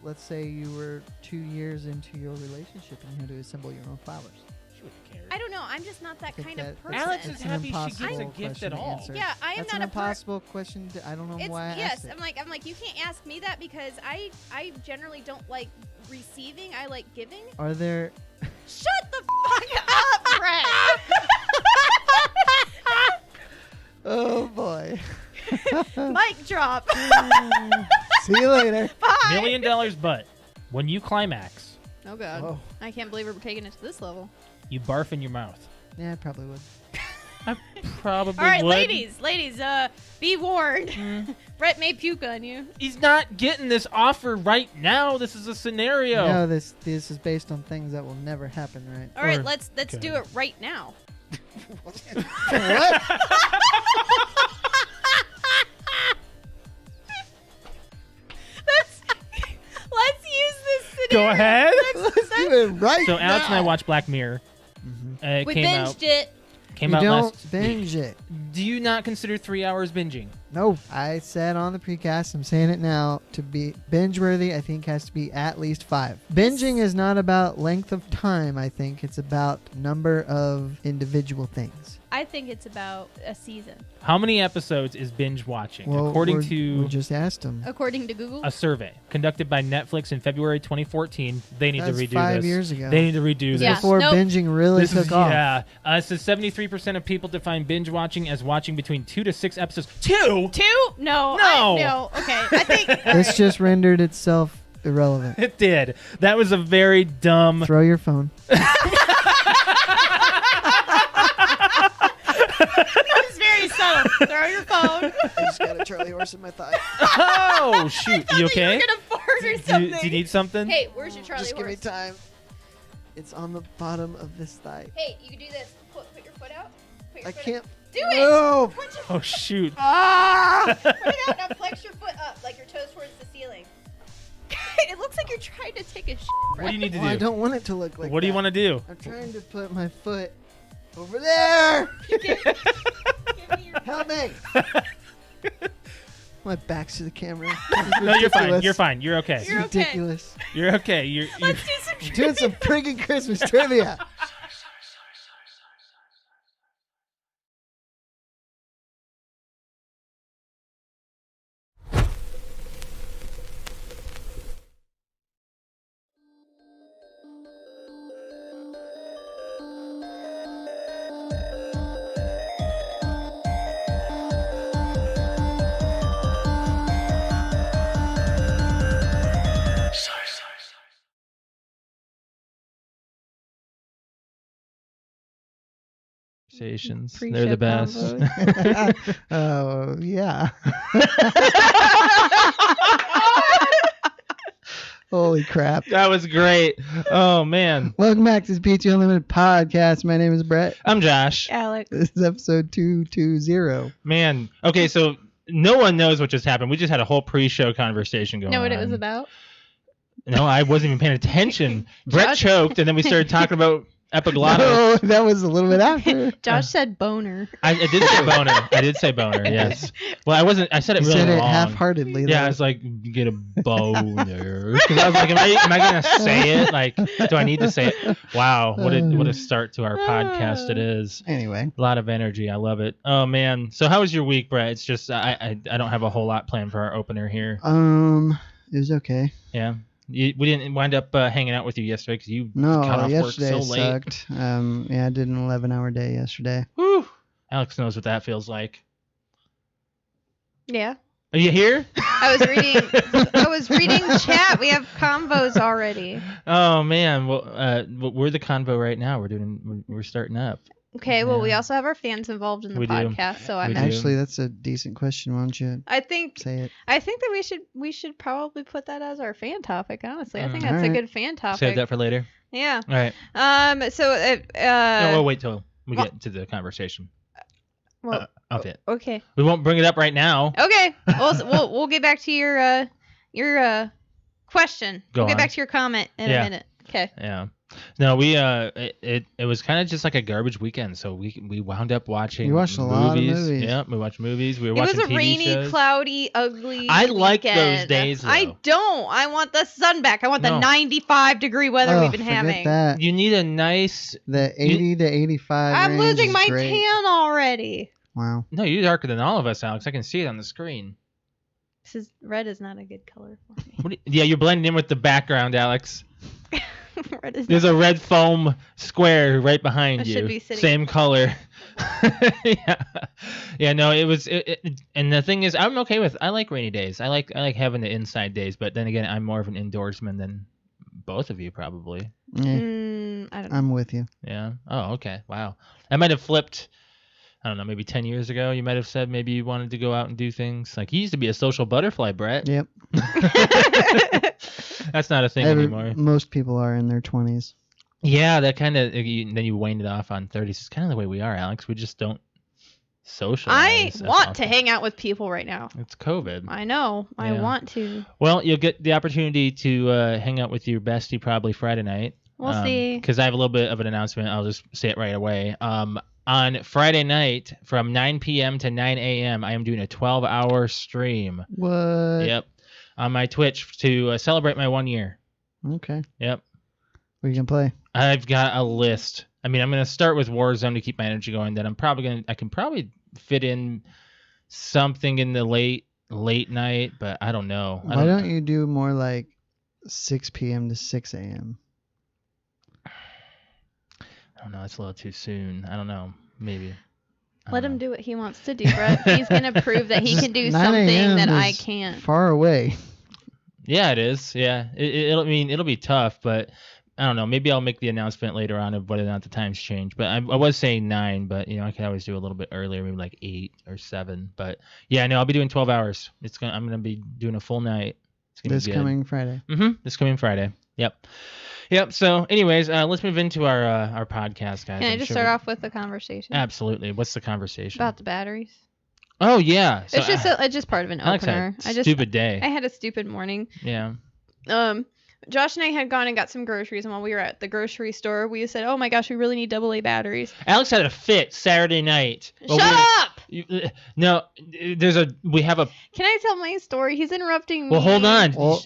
let's say you were 2 years into your relationship and you had to assemble your own flowers. She wouldn't care. I don't know. I'm just not that kind of person. Alex is It's an happy she gets a impossible gift question at to all. answer. Yeah, I am That's not an a impossible question. I don't know why I asked it. I'm like, you can't ask me that because I generally don't like receiving. I like giving. Are there... Shut the fuck up, Brett. Oh, boy. Mic drop. See you later. Bye. $1 million, but when you climax, Oh, God. Oh. I can't believe we're taking it to this level. you barf in your mouth. Yeah, I probably would. I probably All right, would. ladies, be warned. Brett may puke on you. He's not getting this offer right now. This is a scenario. No, this is based on things that will never happen, right? All right, Or- let's okay. do it right now. What? Let's use this scenario. Go ahead. Let's do it right So Alex and I now. watched Black Mirror. It We came binged out. it. Came You out don't last. binge it. Do you not consider 3 hours binging? No, I said on the precast, I'm saying it now, to be binge-worthy, I think has to be at least 5. Binging is not about length of time, I think. It's about number of individual things. I think it's about a season, How many episodes is binge watching? Well, According we to just asked them. according to Google. a survey conducted by Netflix in February 2014. They need That's to redo 5 this. years ago. They need to redo Yeah. this. Before Nope. binging really This took is, off. yeah. So 73% of people define binge watching as watching between 2 to 6 episodes. 2? 2? No. No. No. Okay. I think. This just rendered itself irrelevant. It did. That was a very dumb. Throw your phone. That was very subtle. Throw your phone. I just got a Charlie horse in my thigh. Oh shoot! You okay? You're gonna fart or Do something. you need something? Hey, where's your Charlie Just give me horse? time. It's on the bottom of this thigh. Hey, you can do this. Put your foot out. Put your I foot can't. Out. Do it. No! Put your Oh shoot! Ah! Put it out. Now flex your foot up, like your toes towards the ceiling. It looks like you're trying to take a shit. What do you need to Well, I do? don't want it to look like What do you that. want to do? I'm trying to put my foot over there. Give me your Help me. My back's to the camera. No, you're fine. You're fine. You're okay. It's You're okay. ridiculous. You're okay. You're Let's do some I'm doing some friggin' Christmas trivia. conversations. Pre-show They're the best. Oh, yeah. Holy crap. That was great. Oh man. Welcome back to the PTOUnlimited podcast. My name is Brett. I'm Josh. Alex. This is episode 220. Man. Okay, so no one knows what just happened. We just had a whole pre-show conversation going on. Know what it was about? No, I wasn't even paying attention. Brett Josh- choked, and then we started talking about epiglottis. No, that was a little bit after. Josh said boner. I did say boner. I did say boner. Yes. Well, I wasn't. I said it You really said it wrong. half-heartedly. Yeah, though. I was like, get a boner. Because I was like, am I gonna say it? Like, do I need to say it? Wow, what a start to our podcast it is. Anyway. A lot of energy. I love it. Oh man. So how was your week, Brett? It's just I don't have a whole lot planned for our opener here. It was okay. Yeah. We didn't wind up hanging out with you yesterday because you got off work yesterday so late. sucked. Yeah, I did an 11-hour day yesterday. Whew. Alex knows what that feels like. Yeah. Are you here? I was reading chat. We have convos already. Oh man. Well, we're the convo right now. We're starting up. Okay, well, we Yeah. also have our fans involved in the We do. podcast, so We I'm do. Actually, that's a decent question. Why don't you I think say it? that we should probably put that as our fan topic. Honestly, I think that's a Alright. good fan topic. Save that for later. Yeah. All right. So No, we'll wait till we well- get to the conversation well, of it. okay. We won't bring it up right now. Okay. We'll get back to your question. Go We'll get on. back to your comment in Yeah. a minute. Okay. Yeah. No, we it was kind of just like a garbage weekend. So we wound up watching. We watched a lot of movies. Yeah, we watched movies. We were It watching was a TV rainy, shows. cloudy, ugly I like those weekend. days, though. I don't. I want the sun back. I want the No. 95-degree weather we've been forget having. that. You need a nice. The 80 to 85 I'm range losing is my great. tan already. Wow. No, you're darker than all of us, Alex. I can see it on the screen. Red is not a good color for me. Yeah, you're blending in with the background, Alex. Red is There's a red foam square right behind I you. should be sitting- Same color. Yeah. No, it was. And the thing is, I'm okay with. I like rainy days. I like having the inside days. But then again, I'm more of an indoorsman than both of you probably. Yeah, I don't know. I'm with you. Yeah. Oh, okay. Wow. I might have flipped. I don't know. Maybe 10 years ago, you might have said maybe you wanted to go out and do things. Like you used to be a social butterfly, Brett. Yep. That's not a thing anymore. Most people are in their 20s. Yeah, that kind of then you wane it off on 30s. It's kind of the way we are, Alex. We just don't I socialize. as want to often. hang out with people right now. It's COVID. I know. I Yeah. want to. Well, you'll get the opportunity to hang out with your bestie probably Friday night. We'll see. Because I have a little bit of an announcement. I'll just say it right away. On Friday night from 9 p.m. to 9 a.m., I am doing a 12-hour stream. What? Yep. On my Twitch to celebrate my 1 year. Okay. Yep. What you can play? I've got a list. I mean, I'm going to start with Warzone to keep my energy going. Then I can probably fit in something in the late night, but I don't know. Why don't you do more like 6 p.m. to 6 a.m.? I don't know. It's a little too soon. I don't know. Maybe. Let him do what he wants to do, Brett. He's going to prove that he can do 9 something a.m. that I is can't. Far away. Yeah, it is. Yeah. It'll be tough, but I don't know. Maybe I'll make the announcement later on of whether or not the times change. But I was saying 9, but I could always do a little bit earlier, maybe like 8 or 7. But yeah, no, I'll be doing 12 hours. I'm gonna be doing a full night. It's gonna This be good. coming Friday. This coming Friday. Yep. So, anyways, let's move into our podcast, guys. Can I I'm just sure start off with the conversation? Absolutely. What's the conversation? About the batteries. Oh yeah. So, It's just part of an Alex opener. had a stupid day. I had a stupid morning. Yeah. Josh and I had gone and got some groceries, and while we were at the grocery store, we said, "Oh my gosh, we really need AA batteries." Alex had a fit Saturday night. Shut up! No, we have a. Can I tell my story? He's interrupting me. Well, hold on. Well,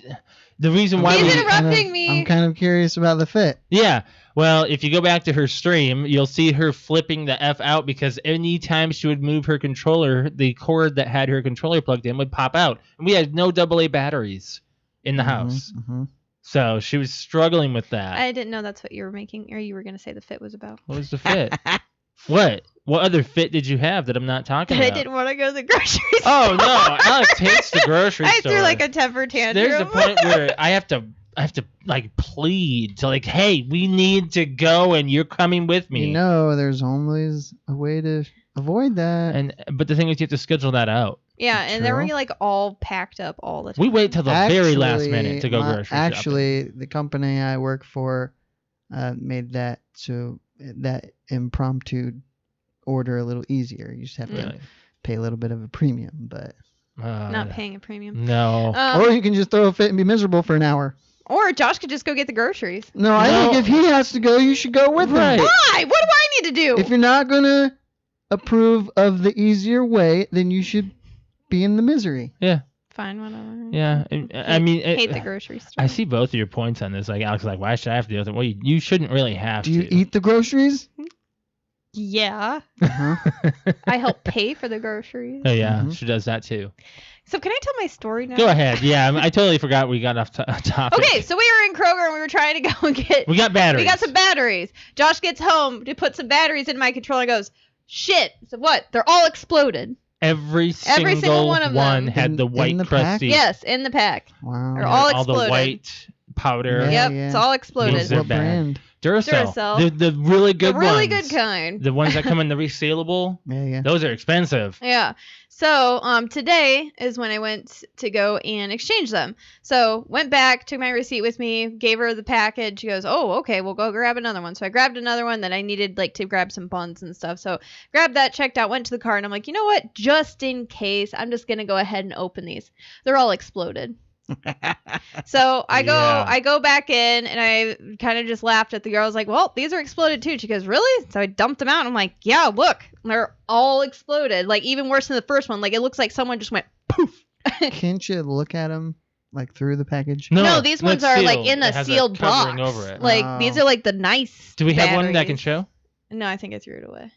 the reason why He's we. interrupting me. I'm kind of curious about the fit. Yeah. Well, if you go back to her stream, you'll see her flipping the F out because anytime she would move her controller, the cord that had her controller plugged in would pop out. And we had no AA batteries in the house. Mm-hmm. So she was struggling with that. I didn't know that's what you were making, or you were going to say the fit was about. What was the fit? What? What other fit did you have that I'm not talking That I about? didn't want to go to the grocery store. Oh, no. Alex hates the grocery I store. threw like a temper tantrum. There's a point where I have to like plead to like, hey, we need to go and you're coming with me. There's always a way to avoid that. But the thing is, you have to schedule that out. Yeah, and they were True. like all packed up all the time. We wait till the very last minute to go grocery shopping. Actually, the company I work for made that so that impromptu order a little easier. You just have to Really? pay a little bit of a premium, but Not paying a premium. No. or you can just throw a fit and be miserable for an hour. Or Josh could just go get the groceries. No, I think if he has to go, you should go with Right. him. Why? What do I need to do? If you're not gonna approve of the easier way, then you should be in the misery. Yeah. Fine, whatever. Yeah. I mean, hate the grocery store. I see both of your points on this. Like Alex, is like, why should I have to deal with it? Well, you shouldn't really have Do you to. eat the groceries? Yeah. Uh-huh. I help pay for the groceries. Oh yeah, Mhm. she does that too. So can I tell my story now? Go ahead. Yeah, I totally forgot we got off topic. Okay, so we were in Kroger and we were trying to go and get. We got batteries. We got some batteries. Josh gets home to put some batteries in my controller and goes, "Shit!" So what? They're all exploded. Every single one of them. had the In white the pack? crusty. Yes, in the pack. Wow. They're all the exploded. white powder. Yeah. Yep, it's all exploded. Means they're What bad. brand? Duracell. Duracell. The really good The really ones. good kind. The ones that come in the resealable. Yeah. Those are expensive. Yeah. So today is when I went to go and exchange them. So went back, took my receipt with me, gave her the package. She goes, "Oh, okay, we'll go grab another one." So I grabbed another one that I needed like to grab some buns and stuff. So grabbed that, checked out, went to the car, and I'm like, you know what? Just in case, I'm just gonna go ahead and open these. They're all exploded. So I Yeah. go back in and I kind of just laughed at the girl. I was like, well, these are exploded too. She goes, really? So I dumped them out. And I'm like, yeah, look, they're all exploded. Like even worse than the first one. Like it looks like someone just went poof. Can't you look at them like through the package? No, these ones it's are like sealed. in It a has sealed covering box. over it. Like these Oh. are like the nice. Do we have one that I can batteries. show? No, I think I threw it away.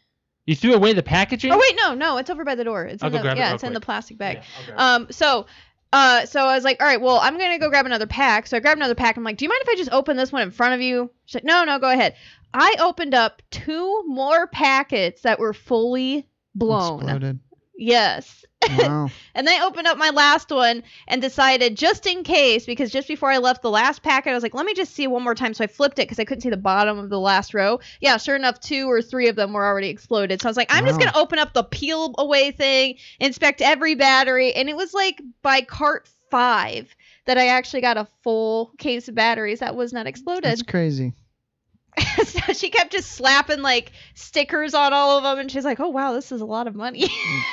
You threw away the packaging? Oh wait, no, it's over by the door. It's I'll in go the grab it real it's in the quick. plastic bag. Yeah, I'll grab it. So I was like, all right, well, I'm gonna go grab another pack. So I grabbed another pack. I'm like, do you mind if I just open this one in front of you? She's like, no, go ahead. I opened up 2 more packets that were fully blown. Exploded. Yes. Wow. And then I opened up my last one and decided, just in case, because just before I left the last packet, I was like, let me just see one more time. So I flipped it because I couldn't see the bottom of the last row. Yeah, sure enough, 2 or 3 of them were already exploded. So I was like, I'm just Wow. going to open up the peel away thing, inspect every battery. And it was like by cart 5 that I actually got a full case of batteries that was not exploded. That's crazy. So she kept just slapping like stickers on all of them. And she's like, oh, wow, this is a lot of money.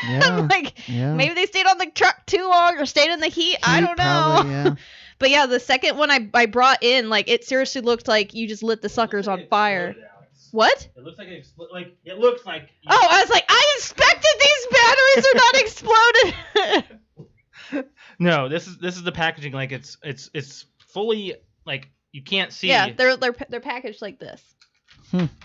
Yeah. I'm like, Yeah. maybe they stayed on the truck too long or stayed in the heat. I don't know. Probably, yeah. But yeah, the second one I brought in, like, it seriously looked like you just lit the suckers on fire. What? It looks like it exploded. Like it looks like. Oh, I was like, I inspected these batteries are not exploded. No, this is the packaging. Like it's fully like you can't see. Yeah, they're packaged like this.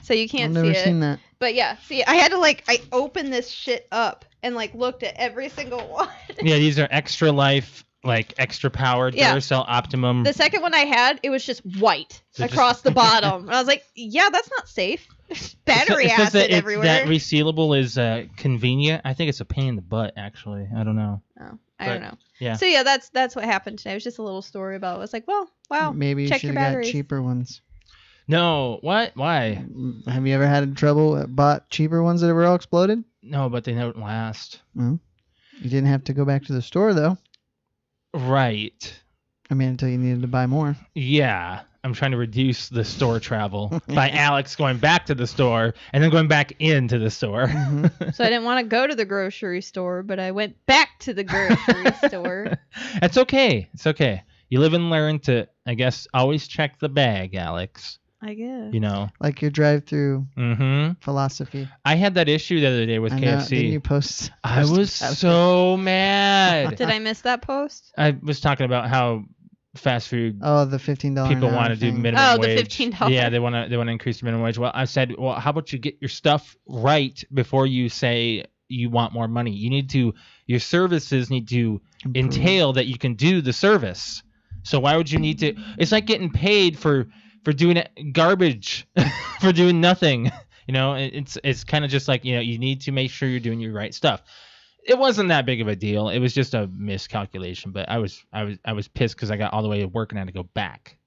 So you I've can't see never it. seen that. But yeah, see, I had to I opened this shit up and like looked at every single one. Yeah, these are extra life, like extra powered Yeah. Duracell Optimum. The second one I had, it was just white So just- across the bottom. And I was like, yeah, that's not safe. Battery It says acid that everywhere. that resealable is convenient. I think it's a pain in the butt, actually. I don't know. Oh, I don't know. Yeah. So yeah, that's what happened today. It was just a little story about it. I was like, well, wow. Maybe you check should your have got batteries. cheaper ones. No, what? Why? Have you ever had trouble bought cheaper ones that were all exploded? No, but they don't last. You didn't have to go back to the store though. Right. I mean, until you needed to buy more. Yeah. I'm trying to reduce the store travel by Alex going back to the store and then going back into the store. So I didn't want to go to the grocery store, but I went back to the grocery store. It's okay. It's okay. You live and learn to, I guess, always check the bag, Alex. I guess. You know. Like your drive-through Mm-hmm. philosophy. I had that issue the other day with I know. KFC. Didn't you post? I was so mad. Did I miss that post? I was talking about how fast food Oh, the $15. people an hour want to do thing. minimum Oh, the wage. $15. Yeah, they want to increase the minimum wage. Well, I said, well, how about you get your stuff right before you say you want more money? You need to, your services need to entail that you can do the service. So why would you need to? It's like getting paid for doing garbage, for doing nothing. You know, it's kind of just like, you know, you need to make sure you're doing your right stuff. It wasn't that big of a deal. It was just a miscalculation. But I was pissed because I got all the way to work and I had to go back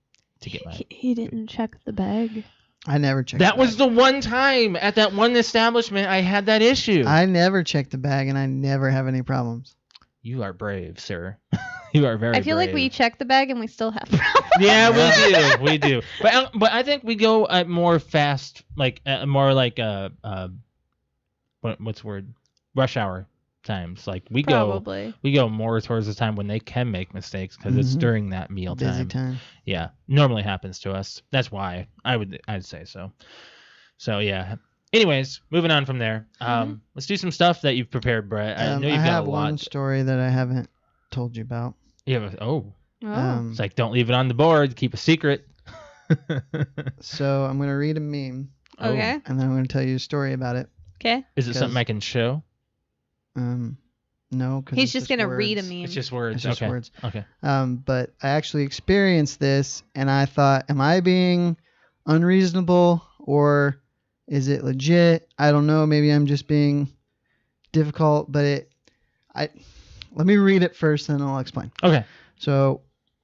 to get my. He didn't check the bag. I never checked. That the was bag. the one time at that one establishment I had that issue. I never check the bag, and I never have any problems. You are brave, sir. You are very. I feel like we brave. check the bag and we still have problems. Yeah, we do. But I think we go at more fast, like more like what's the word? Rush hour times. Like we Probably. go more towards the time when they can make mistakes because it's Mhm. during that meal Busy time. time. Yeah, normally happens to us. That's why I'd say so. So yeah. Anyways, moving on from there. Let's do some stuff that you've prepared, Brett. I know you've got have a lot. one story that I haven't told you about. You have Oh. it's like don't leave it on the board. Keep a secret. So I'm going to read a meme, Okay. and then I'm going to tell you a story about it. Okay. Is it something I can show? No, because He's just gonna read a words. meme. It's just words. It's just okay. words. Okay. But I actually experienced this, and I thought, am I being unreasonable, or is it legit? I don't know. Maybe I'm just being difficult, but let me read it first, and then I'll explain. Okay. So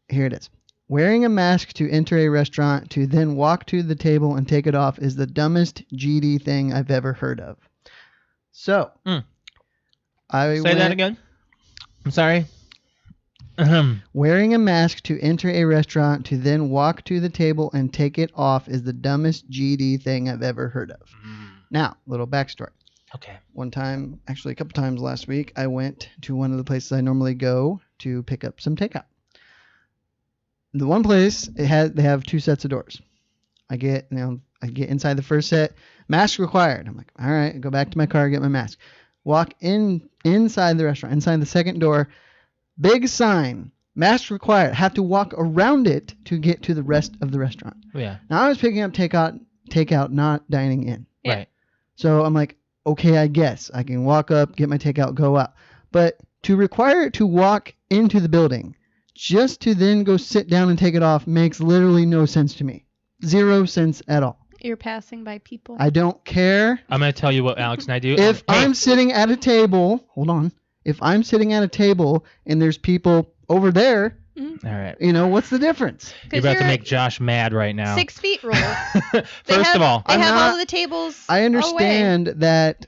here it is. Wearing a mask to enter a restaurant to then walk to the table and take it off is the dumbest GD thing I've ever heard of. So, Say that again. I'm sorry. Wearing a mask to enter a restaurant to then walk to the table and take it off is the dumbest GD thing I've ever heard of. Now, little backstory. Okay. One time, actually a couple times last week, I went to one of the places I normally go to pick up some takeout. the one place they have 2 sets of doors. I get inside the first set, mask required. I'm like, all right, go back to my car, get my mask. Walk inside the restaurant, inside the second door, big sign, mask required. Have to walk around it to get to the rest of the restaurant. Yeah. Now I was picking up takeout, not dining in. Yeah. Right. So I'm like, okay, I guess I can walk up, get my takeout, go out. But to require it to walk into the building just to then go sit down and take it off makes literally no sense to me. 0 sense at all. You're passing by people. I don't care. I'm going to tell you what Alex and I do. If I'm sitting at a table, hold on. If I'm sitting at a table and there's people over there, All right. what's the difference? You're about to make Josh mad right now. 6 feet rule. First of all, they have not- all the tables. I understand away. that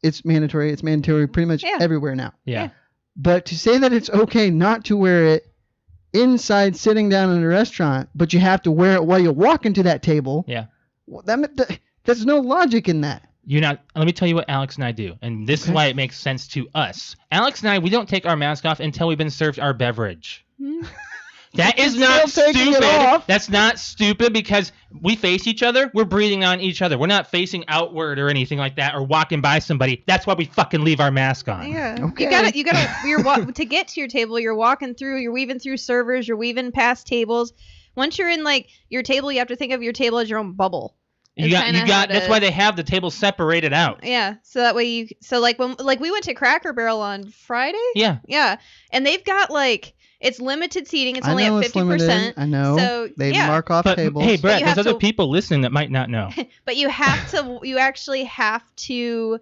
it's mandatory. It's mandatory pretty much Yeah. everywhere now. yeah. But to say that it's okay not to wear it inside sitting down in a restaurant, but you have to wear it while you walk into that table. Yeah. Well, there's no logic in that. Let me tell you what Alex and I do, and this is why it makes sense to us. Alex and I, we don't take our mask off until we've been served our beverage. That is not still taking it stupid. off. That's not stupid because we face each other. We're breathing on each other. We're not facing outward or anything like that or walking by somebody. That's why we fucking leave our mask on. Yeah. Okay. You gotta, to get to your table, you're walking through, you're weaving through servers, you're weaving past tables. Once you're in like your table, you have to think of your table as your own bubble. You got. That's why they have the tables separated out. Yeah. So that way when we went to Cracker Barrel on Friday. Yeah. Yeah. And they've got it's limited seating. It's I only know at it's 50%. limited. I know. So They yeah. mark off But tables. hey, Brett, you there's have other to- people listening that might not know. But you actually have to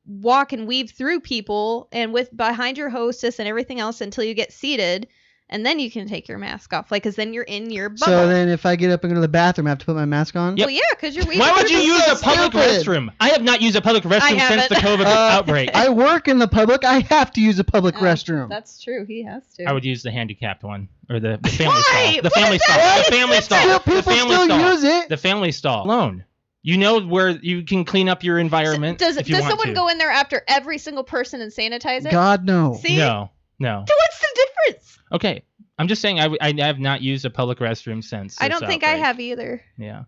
walk and weave through people and behind your hostess and everything else until you get seated, and then you can take your mask off, because then you're in your bubble. So then if I get up and go to the bathroom, I have to put my mask on? Yep. Well, yeah, because you're weaving. Why would you through use people. a public stupid. restroom? I have not used a public restroom since the COVID outbreak. I work in the public. I have to use a public Oh, restroom. That's true. He has to. I would use the handicapped one or the family Why? stall. The What family is stall. that? The family It's stall. Still, The people family still stall. use it. The family stall alone. You know where you can clean up your environment Does if you want someone to. go in there after every single person and sanitize it? God, no. See? No. So what's the difference? Okay. I'm just saying I have not used a public restroom since. I don't this think I outbreak. have either. Yeah.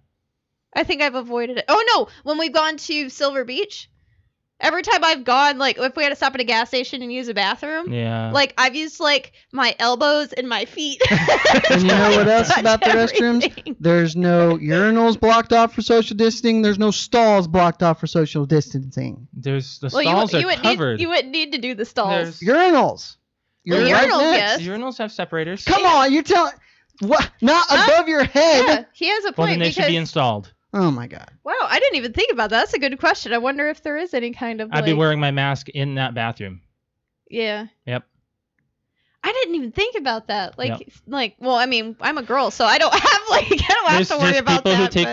I think I've avoided it. Oh no, when we've gone to Silver Beach, every time I've gone, if we had to stop at a gas station and use a bathroom, Yeah. I've used my elbows and my feet. And you know what else Touch about the restrooms? everything. There's no urinals blocked off for social distancing. There's no stalls blocked off for social distancing. There's the Well, stalls you are wouldn't covered. you wouldn't need to do the stalls. There's- Urinals. Well, You're right urinals, next. yes. Urinals have separators. Come on, you're telling what? Not above your head. Yeah, he has a point Well, then they should be because installed. Oh my God. wow, I didn't even think about that. That's a good question. I wonder if there is any kind of I'd be wearing my mask in that bathroom. yeah. Yep. I didn't even think about that. Yep. Well, I mean, I'm a girl, so I don't have I don't have to worry There's about people that. who take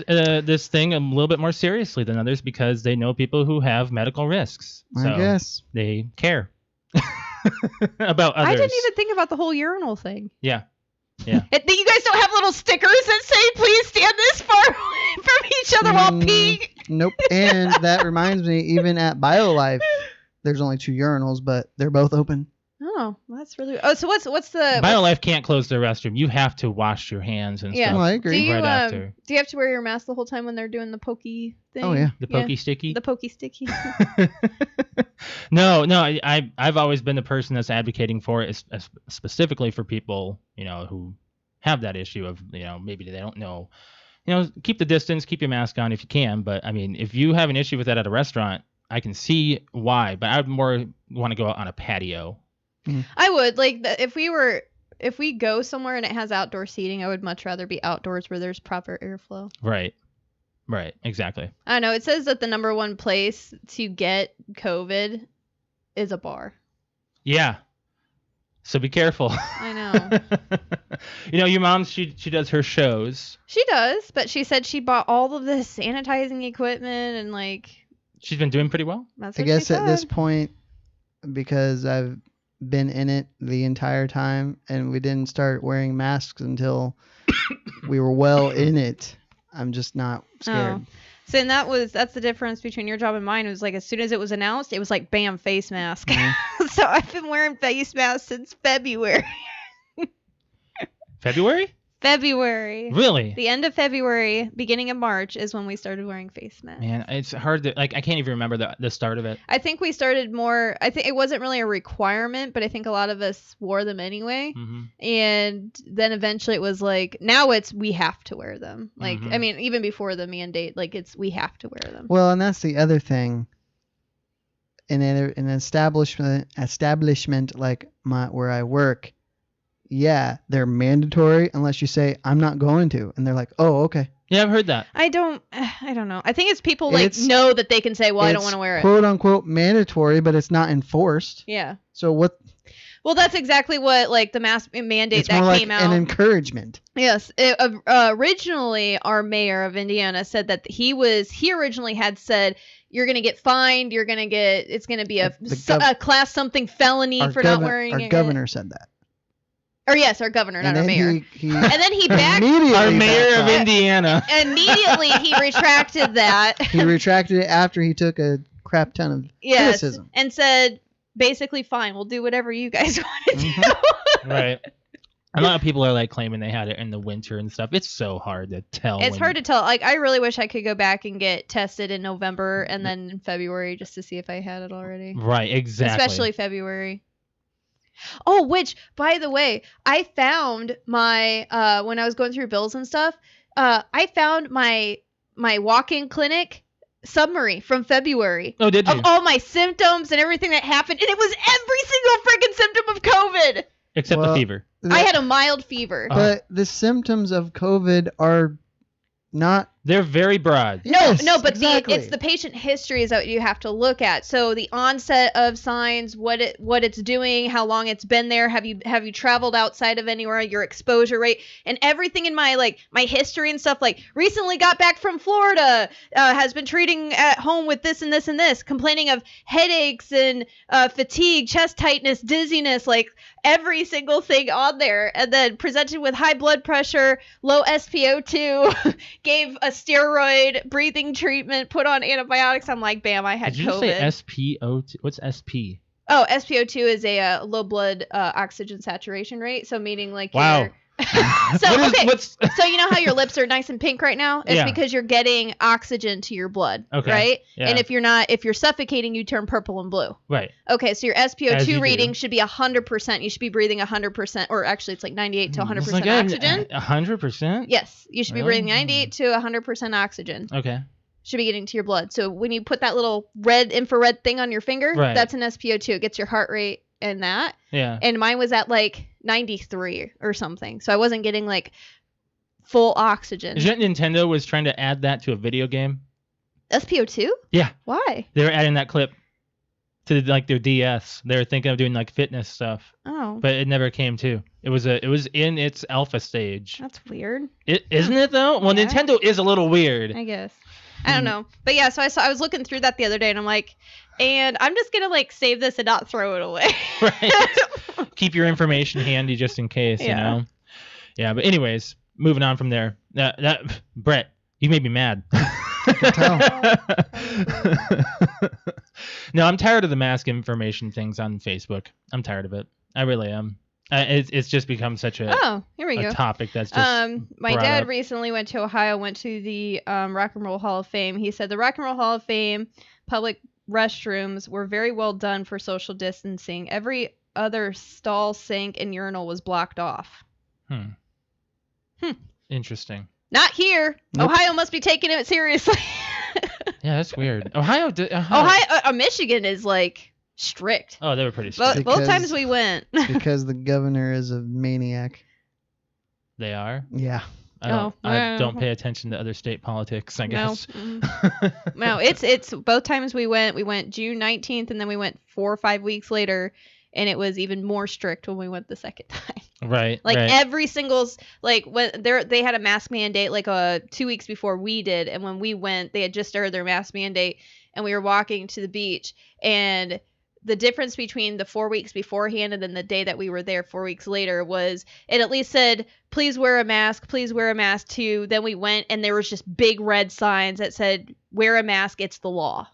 but- this thing a little bit more seriously than others because they know people who have medical risks. So I guess. they care about others. I didn't even think about the whole urinal thing. Yeah. You guys don't have little stickers that say, please stand this far away from each other while peeing? Nope. And that reminds me, even at BioLife, there's only 2 urinals, but they're both open. Oh, that's really... Oh, so what's the... BioLife can't close their restroom. You have to wash your hands and Yeah. stuff. Oh, I do agree. you, right after. do you have to wear your mask the whole time when they're doing the pokey thing? Oh, yeah. The pokey sticky? The pokey sticky. No, I've always been the person that's advocating for it, specifically for people, who have that issue of, maybe they don't know. Keep the distance, keep your mask on if you can. But, I mean, if you have an issue with that at a restaurant, I can see why. But I would more want to go out on a patio. I would. If we go somewhere and it has outdoor seating, I would much rather be outdoors where there's proper airflow. Right. Exactly. I don't know. It says that the number one place to get COVID is a bar. Yeah. So be careful. I know. Your mom, she does her shows. She does, but she said she bought all of this sanitizing equipment and She's been doing pretty well. that's I what guess she at this said. point, because I've been in it the entire time and we didn't start wearing masks until we were well in it, I'm just not scared. Oh. So and that's the difference between your job and mine. It was as soon as it was announced, it was bam, face mask. Mhm. So I've been wearing face masks since February. February? February. Really? The end of February, beginning of March is when we started wearing face masks. Man, it's hard to I can't even remember the start of it. I think we started more. I think it wasn't really a requirement, but I think a lot of us wore them anyway. Mm-hmm. And then eventually it was like, now it's we have to wear them. Like, Mhm. I mean, even before the mandate, like it's we have to wear them. Well, and that's the other thing. In an establishment like where I work, yeah, they're mandatory unless you say I'm not going to, and they're like, oh, okay. Yeah, I've heard that. I don't know. I think it's people like It's- know that they can say, well, I don't It's want to wear it. quote unquote mandatory, but it's not enforced. Yeah. So what? Well, that's exactly what like the mask mandate It's that more like came out. an encouragement. Yes. Originally, our mayor of Indiana said that he originally had said, you're going to get fined. It's going to be a class something felony for not wearing it. Our governor said that. Or yes, our governor, not our mayor. And then he backed. Our mayor of backed off. Indiana. Immediately, he retracted that. He retracted it after he took a crap ton of criticism. And said, basically, fine, we'll do whatever you guys want to do. Right. A lot of people are like claiming they had it in the winter and stuff. It's so hard to tell. It's hard to tell. Like, I really wish I could go back and get tested in November and then in February just to see if I had it already. Right, exactly. Especially February. Oh, which, by the way, I found my, when I was going through bills and stuff, I found my walk-in clinic summary from February. Oh, did you? Of all my symptoms and everything that happened, and it was every single freaking symptom of COVID. Except the fever. I had a mild fever. But the symptoms of COVID are not. They're very broad. Yes, No, but exactly. it's the patient history is what you have to look at. So the onset of signs, what it's doing, how long it's been there, have you traveled outside of anywhere, your exposure rate, and everything in my history and stuff. Like recently got back from Florida, has been treating at home with this and this and this, complaining of headaches and fatigue, chest tightness, dizziness, like every single thing on there, and then presented with high blood pressure, low SpO2, gave a steroid breathing treatment, put on antibiotics. I'm like, bam, I had Did you COVID. say SpO2? What's SP? Oh, SpO2 is a low blood oxygen saturation rate. So meaning like Wow. your so okay. What's So you know how your lips are nice and pink right now? It's Yeah. because you're getting oxygen to your blood, Okay. right? Yeah. And if you're suffocating, you turn purple and blue. right? Okay, so your As you SpO2 do. reading should be 100%. You should be breathing 100%, or actually it's like 98 to 100% It's like oxygen. 100%. Yes, you should be Really? breathing 98 to 100% oxygen. Okay. Should be getting to your blood. So when you put that little red infrared thing on your finger, Right. that's an SpO2. It gets your heart rate and that. Yeah. And mine was at like 93 or something. So I wasn't getting like full oxygen. Is that Nintendo was trying to add that to a video game? SpO2? Yeah. Why? They were adding that clip to like their DS. They were thinking of doing like fitness stuff, Oh, but it never came to. It was in its alpha stage. that's weird. Isn't it though? Well, Yeah. Nintendo is a little weird. I guess. I don't know. But yeah, so I was looking through that the other day and I'm like, and I'm just going to like save this and not throw it away. Right. Keep your information handy just in case, you Yeah. know. Yeah, but anyways, moving on from there. That Brett, you made me mad. No, I'm tired of the mask information things on Facebook. I'm tired of it. I really am. It's just become such a Oh, here we go. topic that's just My brought dad up. recently went to Ohio, went to the Rock and Roll Hall of Fame. He said the Rock and Roll Hall of Fame public restrooms were very well done for social distancing. Every other stall, sink, and urinal was blocked off. Interesting. Not here. Nope. Ohio must be taking it seriously. Yeah, that's weird. Ohio. Michigan is like strict. Oh, they were pretty strict. Both Because- times we went. Because the governor is a maniac. They are. Yeah. I don't. Oh, I don't well. pay attention to other state politics. I No. guess. No, it's both times we went June 19th and then we went 4 or 5 weeks later, and it was even more strict when we went the second time. Right. Like right. every single when they had a mask mandate like 2 weeks before we did, and when we went they had just started their mask mandate, and we were walking to the beach, and the difference between the 4 weeks beforehand and then the day that we were there 4 weeks later was it at least said, please wear a mask too. Then we went and there was just big red signs that said, wear a mask, it's the law.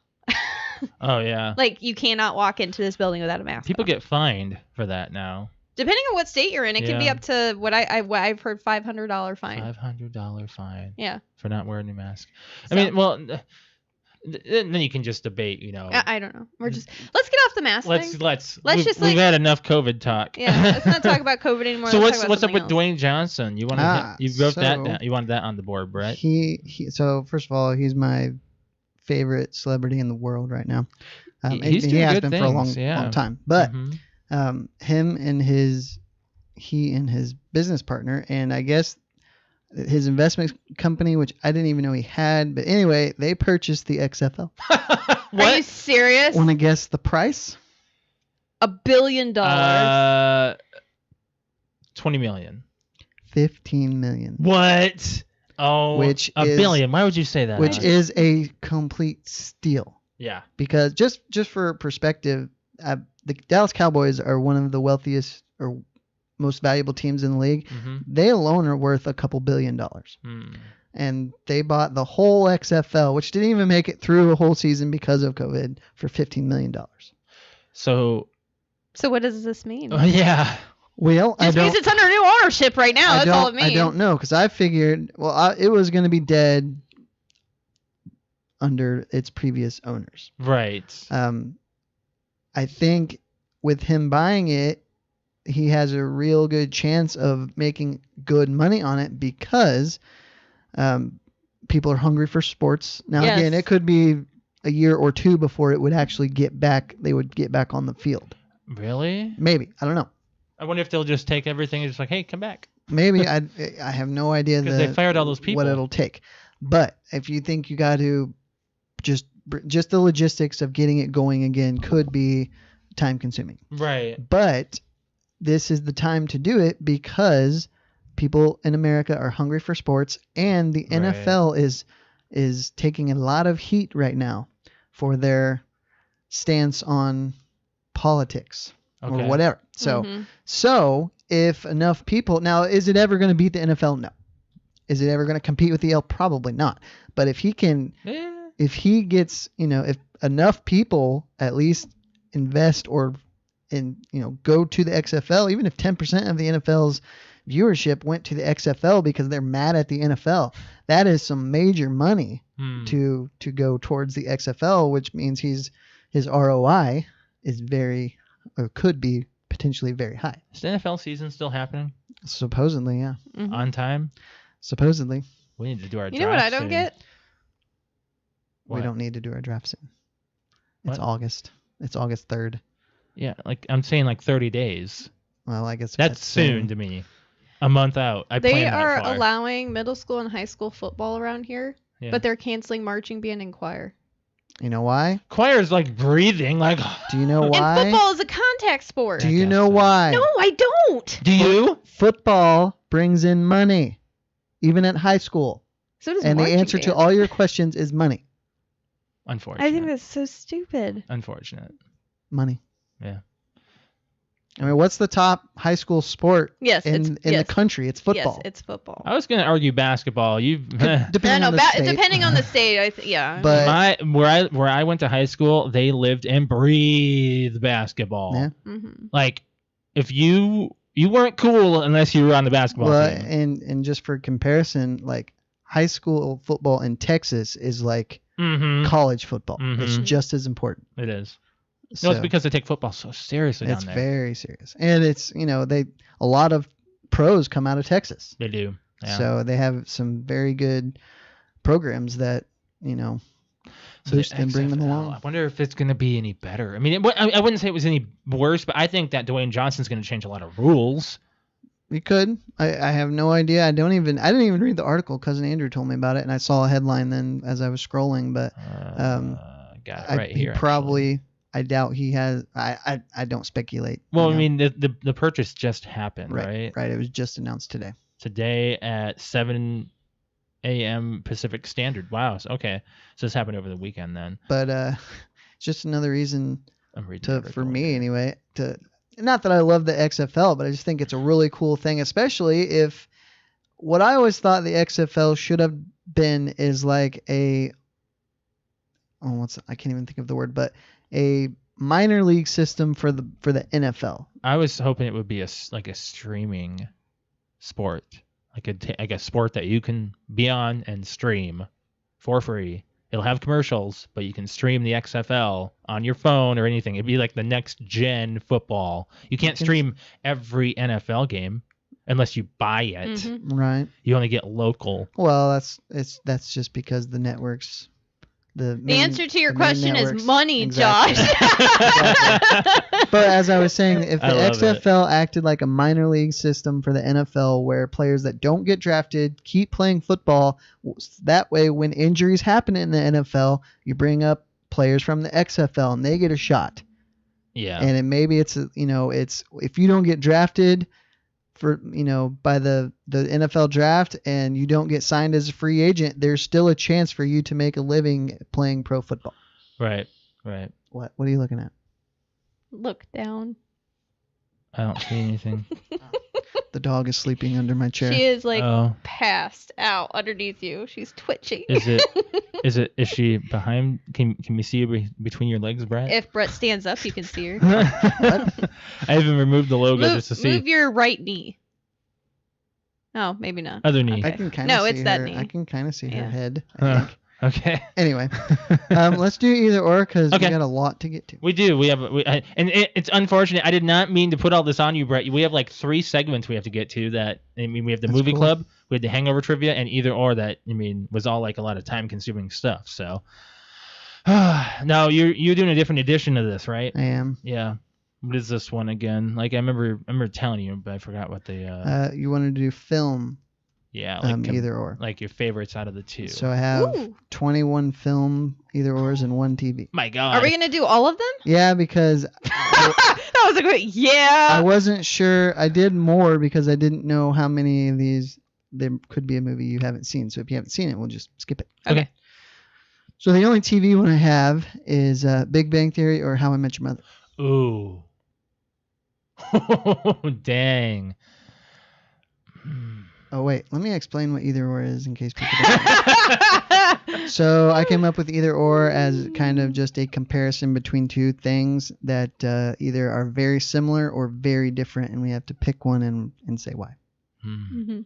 Oh yeah. Like you cannot walk into this building without a mask. People on. get fined for that now. Depending on what state you're in, it can be Yeah. up to what I've heard $500 fine. $500 fine. Yeah. For not wearing a mask. So, I mean, well, then you can just debate, you know. I don't know. Let's get off the mask thing. We've had enough COVID talk. Yeah, let's not talk about COVID anymore. So Let's talk about what's up with something else. Dwayne Johnson? You wanted you wrote that down. You wanted that on the board, Brett. So first of all, he's my favorite celebrity in the world right now. He's doing he has good been things, for a long time. But him and his business partner, and I guess his investment company, which I didn't even know he had, but anyway, they purchased the XFL. What? Are you serious? Want to guess the price? $1 billion. 20 million. 15 million. What? Oh, which a billion. Why would you say that? Which is a complete steal. Yeah. Because just for perspective, the Dallas Cowboys are one of the wealthiest or most valuable teams in the league. Mm-hmm. They alone are worth a couple $1 billion. And they bought the whole XFL, which didn't even make it through a whole season because of COVID, for $15 million. So what does this mean? Yeah. Well, Just means it's under new ownership right now. That's all it means. I don't know, because I figured, it was going to be dead under its previous owners. Right. I think with him buying it, he has a real good chance of making good money on it because people are hungry for sports. Now, again, it could be a year or two before it would actually they would get back on the field. Really? Maybe. I don't know. I wonder if they'll just take everything and just like, hey, come back. Maybe. I have no idea because they fired all those people. What it'll take. But if you think you got to just the logistics of getting it going again could be time consuming. Right. But this is the time to do it because people in America are hungry for sports, and the NFL is taking a lot of heat right now for their stance on politics or whatever. So if enough people, now, is it ever going to beat the NFL? No. Is it ever going to compete with the L? Probably not. But if he gets, if enough people at least invest or go to the XFL, even if 10% of the NFL's viewership went to the XFL because they're mad at the NFL, that is some major money to go towards the XFL, which means his ROI is could be potentially very high. Is the NFL season still happening? Supposedly, yeah. Mm-hmm. On time? Supposedly. We need to do our draft. You know what I don't soon. get? We don't need to do our draft soon. It's What? August. It's August 3rd. Yeah, like I'm saying, like 30 days. Well, I guess That's soon to me. A month out. They are allowing middle school and high school football around here, but they're canceling marching band and choir. You know why? Choir's like breathing. Like. Do you know why? And football is a contact sport. Do you know why? No, I don't. Do you? Football brings in money, even at high school. So does and the marching answer to band. all your questions is money. Unfortunate. I think that's so stupid. Unfortunate. Money. Yeah. I mean, what's the top high school sport in the country? It's football. Yes, it's football. I was going to argue basketball. Depending on the state. Depending on the state, yeah. But where I went to high school, they lived and breathed basketball. Yeah. Mm-hmm. Like, if you weren't cool unless you were on the basketball team. And just for comparison, like high school football in Texas is like college football. It's just as important. It is. No, it's because they take football so seriously down there. It's very serious. And it's, a lot of pros come out of Texas. They do. Yeah. So they have some very good programs that, boost and bring them along. I wonder if it's going to be any better. I mean, I wouldn't say it was any worse, but I think that Dwayne Johnson's going to change a lot of rules. We could. I have no idea. I didn't even read the article. Cousin Andrew told me about it, and I saw a headline then as I was scrolling, but got it right here. Probably... I doubt he has. I don't speculate. Well, I mean, the purchase just happened, right? Right. It was just announced today. Today at 7 a.m. Pacific Standard. Wow. Okay. So this happened over the weekend then. But it's just another reason for me here. anyway. Not that I love the XFL, but I just think it's a really cool thing, especially if what I always thought the XFL should have been is like I can't even think of the word, but a minor league system for the NFL. I was hoping it would be a streaming sport, like a sport that you can be on and stream for free. It'll have commercials, but you can stream the XFL on your phone or anything. It'd be like the next gen football. You can't stream every NFL game unless you buy it. Mm-hmm. Right. You only get local. Well, that's just because the networks. The answer to your question is networks. money, Exactly. Josh. But as I was saying, if the I love XFL acted like a minor league system for the NFL where players that don't get drafted keep playing football, that way when injuries happen in the NFL, you bring up players from the XFL and they get a shot. Yeah. And maybe it's if you don't get drafted for by the NFL draft and you don't get signed as a free agent, there's still a chance for you to make a living playing pro football. Right. What are you looking at? Look down. I don't see anything. The dog is sleeping under my chair. She is like Oh. passed out underneath you. She's twitching. Is she behind? Can we see her between your legs, Brett? If Brett stands up, you can see her. I even removed the logo just to see. Move your right knee. Oh, maybe not. Other knee. I can kind of No, see it's that her. knee. I can kind of see her Yeah. head. I think. Okay. Anyway, let's do either or because Okay. we got a lot to get to. We do. It's unfortunate. I did not mean to put all this on you, Brett. We have like 3 segments we have to get to. We have the That's movie cool. club, we had the hangover trivia, and either or that was all like a lot of time consuming stuff. So, now you're doing a different edition of this, right? I am. Yeah. What is this one again? Like I remember telling you, but I forgot what the You wanted to do film, yeah, like either or. like your favorites out of the 2. So I have Ooh. 21 film either ors and 1 TV. My God. Are we gonna do all of them? Yeah, because That was a great. I Yeah. wasn't sure. I did more because I didn't know how many of these there could be a movie you haven't seen. So if you haven't seen it, we'll just skip it. Okay. So the only TV one I have is Big Bang Theory or How I Met Your Mother. Ooh. Dang. Oh wait, let me explain what either or is in case people don't know. So I came up with either or as kind of just a comparison between 2 things that either are very similar or very different, and we have to pick one and say why. Mhm.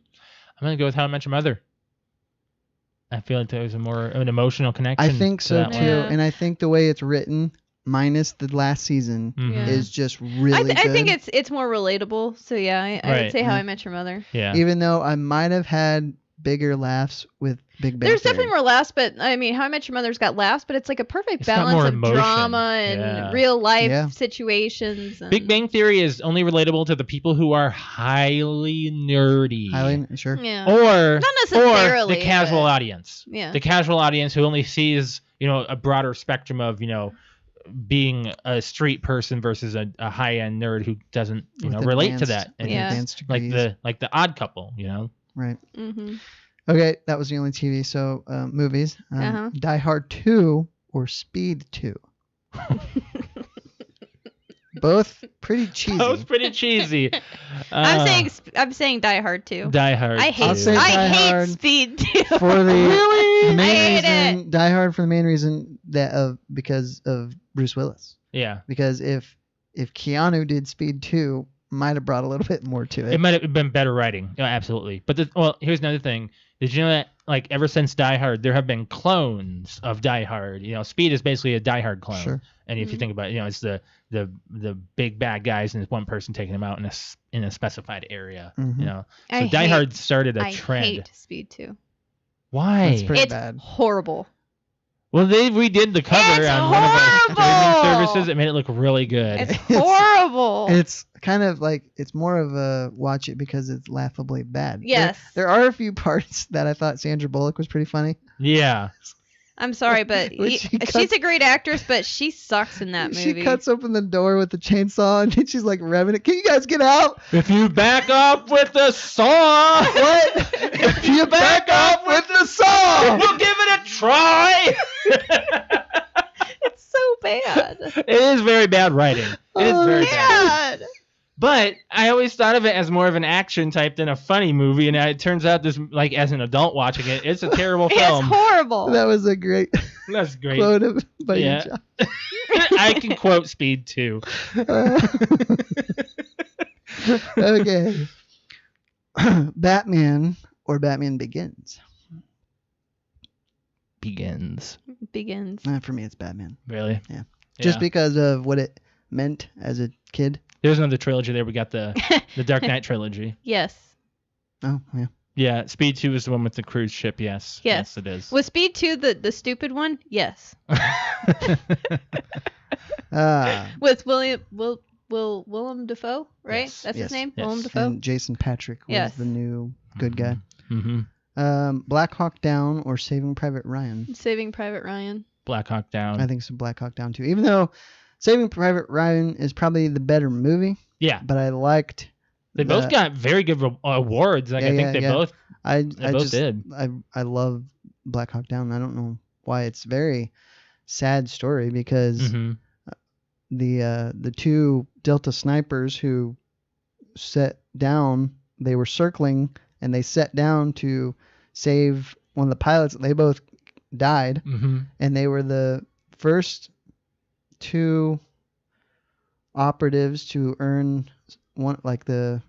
I'm gonna go with How I Met Your Mother. I feel like there's an emotional connection. I think to so that too, one. Yeah. and I think the way it's written, minus the last season, Mhm. Yeah. is just really good. I think it's more relatable. So yeah, I Right. would say How I Met Your Mother. Yeah. Even though I might have had bigger laughs with Big Bang There's Theory. definitely more laughs, but I mean, How I Met Your Mother's got laughs, but it's like a perfect It's got balance more of emotion. drama and Yeah. real life Yeah. situations. And... Big Bang Theory is only relatable to the people who are highly nerdy. Sure. Yeah. Or Not necessarily. the casual but- audience. Yeah. The casual audience who only sees, a broader spectrum of, being a street person versus a high-end nerd who doesn't, With relate to advanced- that. And with Yeah. advanced like degrees. the Odd Couple, Right. Mm-hmm. Okay, that was the only TV. So movies. Uh-huh. Die Hard 2 or Speed 2. Both pretty cheesy. That was pretty cheesy. I'm saying Die Hard too. Die Hard. I too. hate say I Die hate Hard Speed too. For the Really? the main I hate reason, Die Hard for the main reason that because of Bruce Willis. Yeah. Because if Keanu did Speed 2, might have brought a little bit more to it. It might have been better writing. Yeah, absolutely. But here's another thing. Did you know that like ever since Die Hard, there have been clones of Die Hard? Speed is basically a Die Hard clone. Sure. And if you think about it, it's the big bad guys and there's one person taking them out in a specified area. Mhm. So I Die hate- Hard started a I trend. hate Speed 2. Why? That's pretty It's bad. horrible. Well, they redid the cover It's on one of our streaming horrible! services. It made it look really good. It's horrible. It's kind of like it's more of a watch it because it's laughably bad. Yes. There are a few parts that I thought Sandra Bullock was pretty funny. Yeah. I'm sorry, but When she she's cuts- a great actress, but she sucks in that movie. She cuts open the door with the chainsaw and she's like revving it. Can you guys get out? If you back up with the saw, What? If you back up with the saw. we'll give it a try. It's so bad. It is very bad writing. It is Oh, very bad. Bad. But I always thought of it as more of an action type than a funny movie, and it turns out this, like as an adult watching it, it's a terrible It's film. horrible. That was a great That's great. quote by Yeah. you, John. I can quote Speed 2. Okay. Batman or Batman Begins? Begins. Begins. For me, it's Batman. Really? Yeah. Just because of what it meant as a kid. There's another trilogy there. We got the Dark Knight trilogy. Yes. Oh, yeah. Yeah, Speed 2 is the one with the cruise ship. Yes. Yes. Yes, it is. Was Speed 2 the stupid one? Yes. With Willem Dafoe, right? Yes. That's Yes. his name? Yes. Willem Dafoe? And Jason Patrick was Yes. the new good guy. Mm-hmm. Black Hawk Down or Saving Private Ryan? Saving Private Ryan. Black Hawk Down. I think it's Black Hawk Down too. Even though Saving Private Ryan is probably the better movie, Yeah. but I liked. They both got very good awards. Like, I think they both did. I love Black Hawk Down. I don't know why. It's a very sad story because Mm-hmm. the two Delta snipers who set down, they were circling and they set down to save one of the pilots. They both died, Mm-hmm. and they were the first two operatives to earn one, like the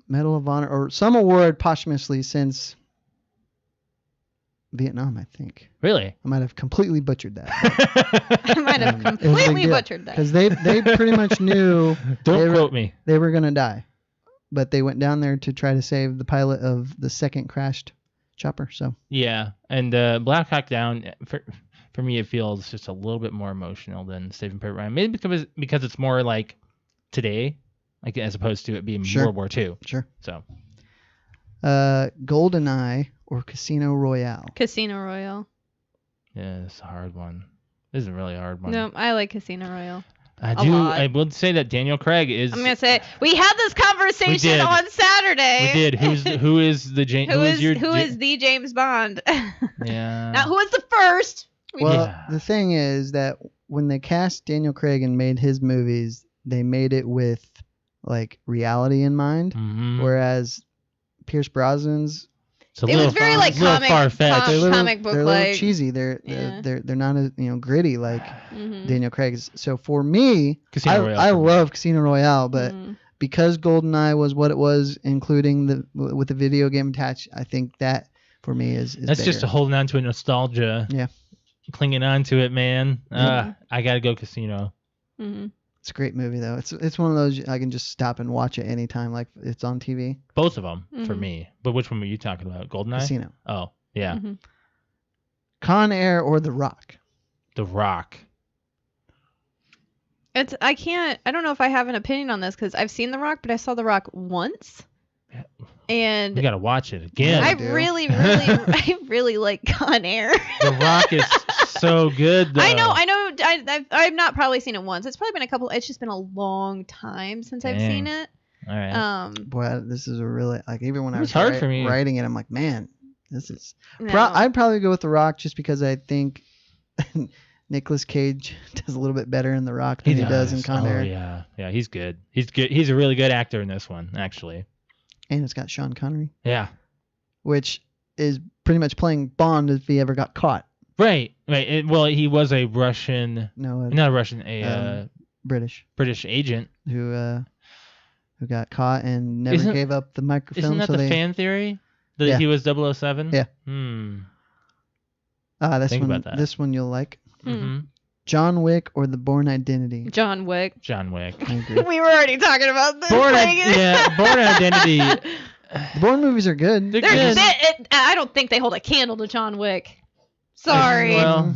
Medal of Honor or some award posthumously since Vietnam, I think. Really? I might have completely butchered that. I might have it was a big completely deal, butchered that. because they pretty much knew Don't quote me. they were going to die. But they went down there to try to save the pilot of the second crashed chopper. So Yeah, and Black Hawk Down, for me, it feels just a little bit more emotional than Saving Private Ryan. Maybe because it's more like today, like as opposed to it being Sure. World War II. sure. So GoldenEye or Casino Royale? Casino Royale. yeah, it's a hard one. This is a really hard one. No, I like Casino Royale. I would say that Daniel Craig is. I'm gonna say we had this conversation did. on Saturday. We did. Who is the James? who is the James Bond? Yeah. Now, who was the first? Well, Yeah. the thing is that when they cast Daniel Craig and made his movies, they made it with like reality in mind, Mhm. whereas Pierce Brosnan's It was very like comic far-fetched. comic book they're a like. little cheesy. They're Yeah. they're not as gritty like Mhm. Daniel Craig's. So for me, Casino Royale I for me. love Casino Royale, but Mhm. because GoldenEye was what it was, including with the video game attached, I think that for me is That's bigger. just holding on to a nostalgia. Yeah. Clinging on to it, man. I gotta go Casino. Mhm. It's a great movie though. It's one of those I can just stop and watch it anytime, like it's on TV. Both of them for Mhm. me. But which one were you talking about? Goldeneye? Casino. Oh, yeah. Mhm. Con Air or The Rock? The Rock. I don't know if I have an opinion on this because I've seen The Rock, but I saw The Rock once, Yeah. and You gotta watch it again. I do. I really like Con Air. The Rock is so good, though. I know. I've not probably seen it once. It's probably been a couple. It's just been a long time since I've Dang. seen it. All right. Boy, this is a really like even when I It's was hard for me. writing it, I'm like, man, this is. No. I'd probably go with The Rock just because I think Nicolas Cage does a little bit better in The Rock than he does in Con Air. Oh, yeah. He's good. He's good. He's a really good actor in this one, actually. And it's got Sean Connery, Yeah. which is pretty much playing Bond if he ever got caught. Right. Well, he was a Russian, No, not a Russian, a British British agent. who got caught and never gave up the microfilm. Isn't that so the they, fan theory? That Yeah. he was 007? Yeah. This Think one, about that. This one you'll like. Mm-hmm. John Wick or The Bourne Identity? John Wick. John Wick. I agree. We were already talking about this. Bourne Oh, Identity. The Bourne movies are good. They're There's good. I don't think they hold a candle to John Wick. Sorry. Well,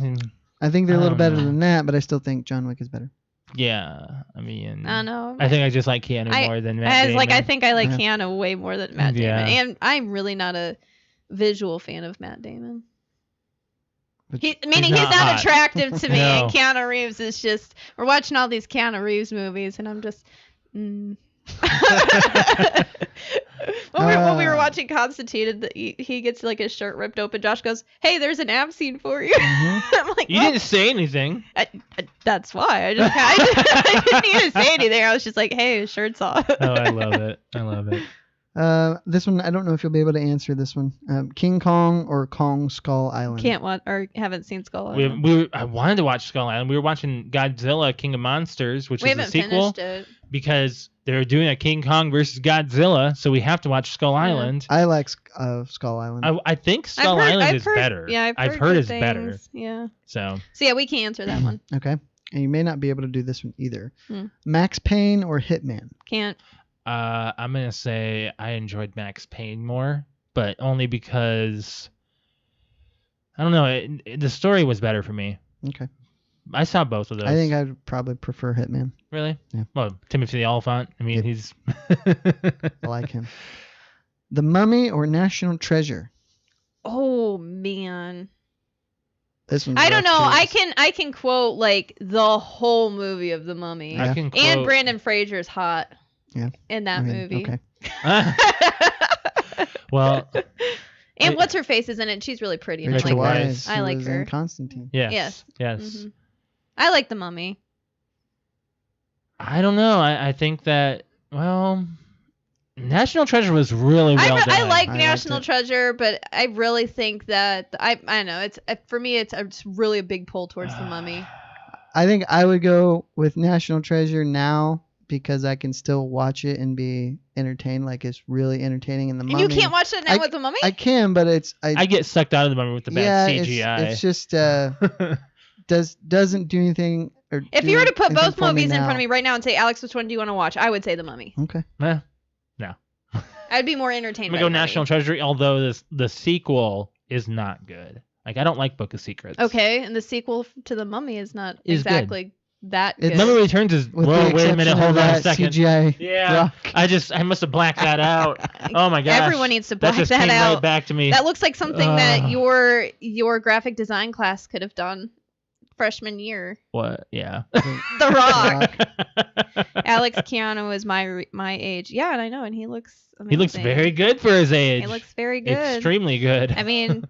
I think they're a I little don't better know. than that, but I still think John Wick is better. yeah. I mean, I know. I think I just like Keanu more than Matt I Damon. like. I think I like Yeah. Keanu way more than Matt Yeah. Damon, and I'm really not a visual fan of Matt Damon. But Meaning he's not not hot. attractive to me, No. and Keanu Reeves is just. We're watching all these Keanu Reeves movies, and I'm just. When we were watching Constantine, and he gets like his shirt ripped open. Josh goes, "Hey, there's an ab scene for you." I'm like, You "What?" didn't say anything. That's why I didn't even say anything. I was just like, "Hey, his shirt's off." Oh, I love it. I love it. This one, I don't know if you'll be able to answer this one. King Kong or Kong Skull Island? Can't watch or haven't seen Skull Island. I wanted to watch Skull Island. We were watching Godzilla King of Monsters, which We is a haven't sequel, finished it. because they're doing a King Kong versus Godzilla, so we have to watch Skull Island. I like Skull Island. I think Skull Island is heard, better. Yeah, I've heard good it's better. things. Yeah. So Yeah, we can't answer that one. Okay. And you may not be able to do this one either. Hmm. Max Payne or Hitman? Can't. I'm gonna say I enjoyed Max Payne more, but only because I don't know. The story was better for me. Okay. I saw both of those. I think I'd probably prefer Hitman. Really? Yeah. Well, Timothy the Oliphant. I mean, Yeah. he's. I like him. The Mummy or National Treasure? Oh man. This one's I don't know. rough, too. I can quote like the whole movie of The Mummy. Yeah. I can And quote- Brandon Fraser's hot. Yeah. In that I mean, movie. Okay. Well, And what's her face is in it? She's really pretty. And I Rachel like her. Weisz. I who like was her. in Constantine. yes. Mhm. I like The Mummy. I don't know. I think that, well, National Treasure was really well done. I like I liked National it. Treasure, but I really think that I don't know. It's for me. It's really a big pull towards The Mummy. I think I would go with National Treasure now because I can still watch it and be entertained. Like it's really entertaining in the And Mummy. you can't watch it now with The Mummy. I can, but it's I get sucked out of the Mummy with the bad yeah, CGI. It's just doesn't do anything. Or If do you were to put anything both for me movies in now. front of me right now and say, Alex, which one do you want to watch? I would say The Mummy. Okay. Eh, I'd be more I'm entertained. gonna by go The Mummy. National Treasure, although the sequel is not good. Like I don't like Book of Secrets. Okay, and the sequel to The Mummy is not Is good. exactly that It's- good. Mummy Returns is. With Whoa, the wait a minute. exception Hold of on a that second. CGI Yeah, rock. I must have blacked that out. Oh my gosh. Everyone needs to that black just that came out. right back to me. That looks like something that Ugh. your graphic design class could have done freshman year. What? Yeah. The Rock. Alex Keanu is my age. Yeah, and I know, and he looks amazing. He looks very good for his age. He looks very good. Extremely good. I mean,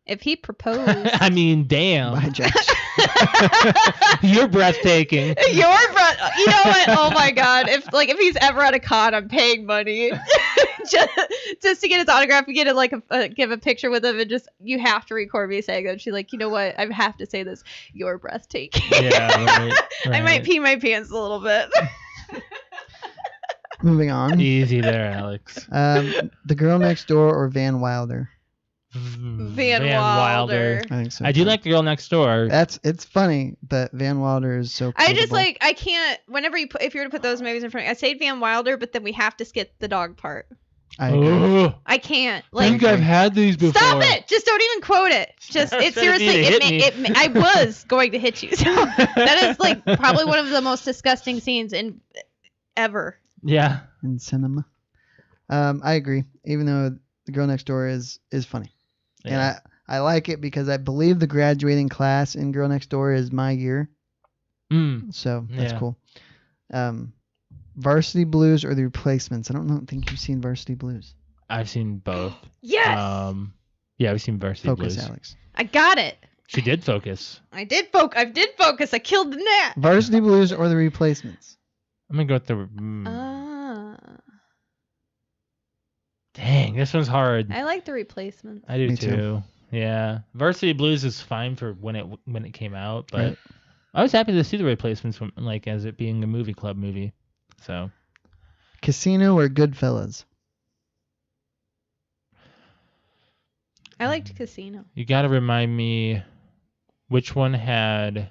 if he proposed. I mean, damn. Bye, Josh. You're breathtaking. Your brother, you know what? Oh my God! If he's ever at a con, I'm paying money just to get his autograph and get it like give a picture with him, and just you have to record me saying that. She's like, you know what? I have to say this. You're breathtaking. Yeah, right. I might pee my pants a little bit. Moving on. Easy there, Alex. The Girl Next Door or Van Wilder? Van Wilder. I think so. I do too. like The Girl Next Door. It's funny, but Van Wilder is so. I just quotable. I can't. Whenever if you were to put those movies in front of me, I say Van Wilder, but then we have to skip the dog part. I agree. Oh, I can't. I Like, think I've had these before. stop it! Just don't even quote it. Just I it was trying to seriously. be to hit me. I was going to hit you. So that is like probably one of the most disgusting scenes in ever. Yeah. In cinema. I agree. Even though The Girl Next Door is funny, Yeah. and I like it because I believe the graduating class in Girl Next Door is my year, so that's Yeah. cool. Varsity Blues or The Replacements? I don't think you've seen Varsity Blues. I've seen both. Yes, Yeah, we've seen Varsity Focus, Blues. Alex. I got it. She did focus. I did focus. I killed the gnat. Varsity Blues or The Replacements? I'm gonna go with the. Dang, this one's hard. I like The Replacements. I do Me too. too. Yeah, Varsity Blues is fine for when it came out, but Right. I was happy to see The Replacements like as it being a movie club movie. So Casino or Goodfellas? I liked Casino. you got to remind me which one had.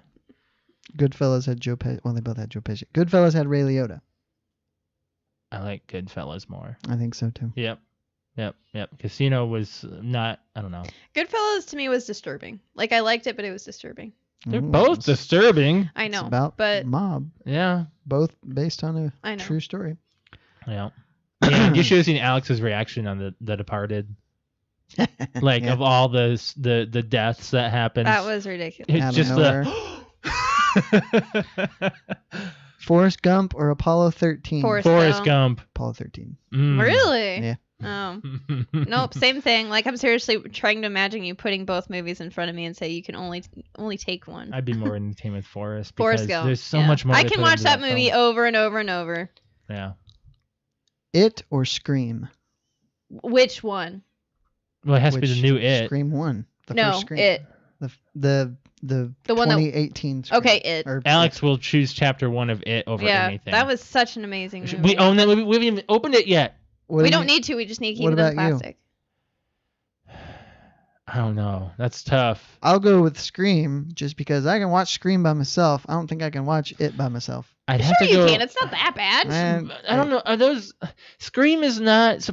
Goodfellas had Joe Pesci. Well, they both had Joe Pesci. Goodfellas had Ray Liotta. I like Goodfellas more. I think so too. Yep. Casino was not. I don't know. Goodfellas to me was disturbing. Like I liked it, but it was disturbing. They're Ooh, both it's- disturbing. I It's know, about but mob. Yeah. Both based on I a know. true story. Yeah. And you should have seen Alex's reaction on The Departed. Like Yeah. of all the deaths that happened. that was ridiculous. It's Out of just nowhere. the Forrest Gump or Apollo 13? Forrest Gump. Apollo 13. Mm. Really? Yeah. Oh. Nope, same thing. Like I'm seriously trying to imagine you putting both movies in front of me and say you can only take one. I'd be more entertained with Forrest. Forrest because Gump. There's so yeah. much more. I they can put watch into that movie film. over and over and over. Yeah. It or Scream? Which one? Well, it has to be the new It. Scream 1. The No, first Scream. It. The one that- 2018 Scream. Okay, It. Alex will choose chapter 1 of It over anything. That was such an amazing movie. We own that movie. We haven't even opened it yet. We don't need to. We just need to keep it in plastic. I don't know. That's tough. I'll go with Scream just because I can watch Scream by myself. I don't think I can watch It by myself. I'd have Sure to go. you can. It's not that bad. Man, I don't know. Are those Scream is not.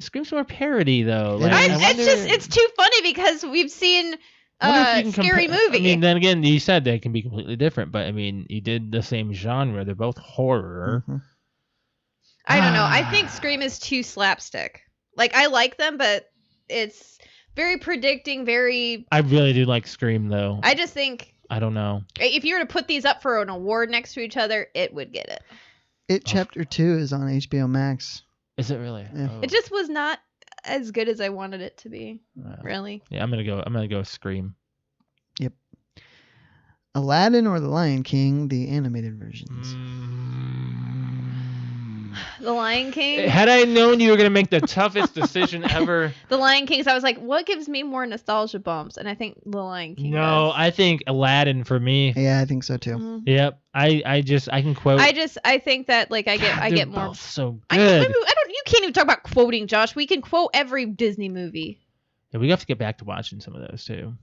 Scream's more parody though. Like, I wonder- it's too funny because we've seen scary movie. I mean, then again, you said they can be completely different, but I mean, you did the same genre. They're both horror. Mhm. I don't know. I think Scream is too slapstick. Like I like them, but it's very predicting. I really do like Scream though. I just think I don't know. if you were to put these up for an award next to each other, it would get it. It Chapter 2 is on HBO Max. Is it really? Yeah. Oh. It just was not as good as I wanted it to be. Really. Yeah, I'm gonna go Scream. Aladdin or The Lion King, the animated versions. The Lion King. Had I known you were gonna make the toughest decision ever. The Lion King. So I was like, what gives me more nostalgia bumps? And I think The Lion King. No, does. I think Aladdin for me. Yeah, I think so too. Mhm. Yep. I can quote. I think that like I They're get more. both so I good. don't. You can't even talk about quoting, Josh. We can quote every Disney movie. Yeah, we have to get back to watching some of those too.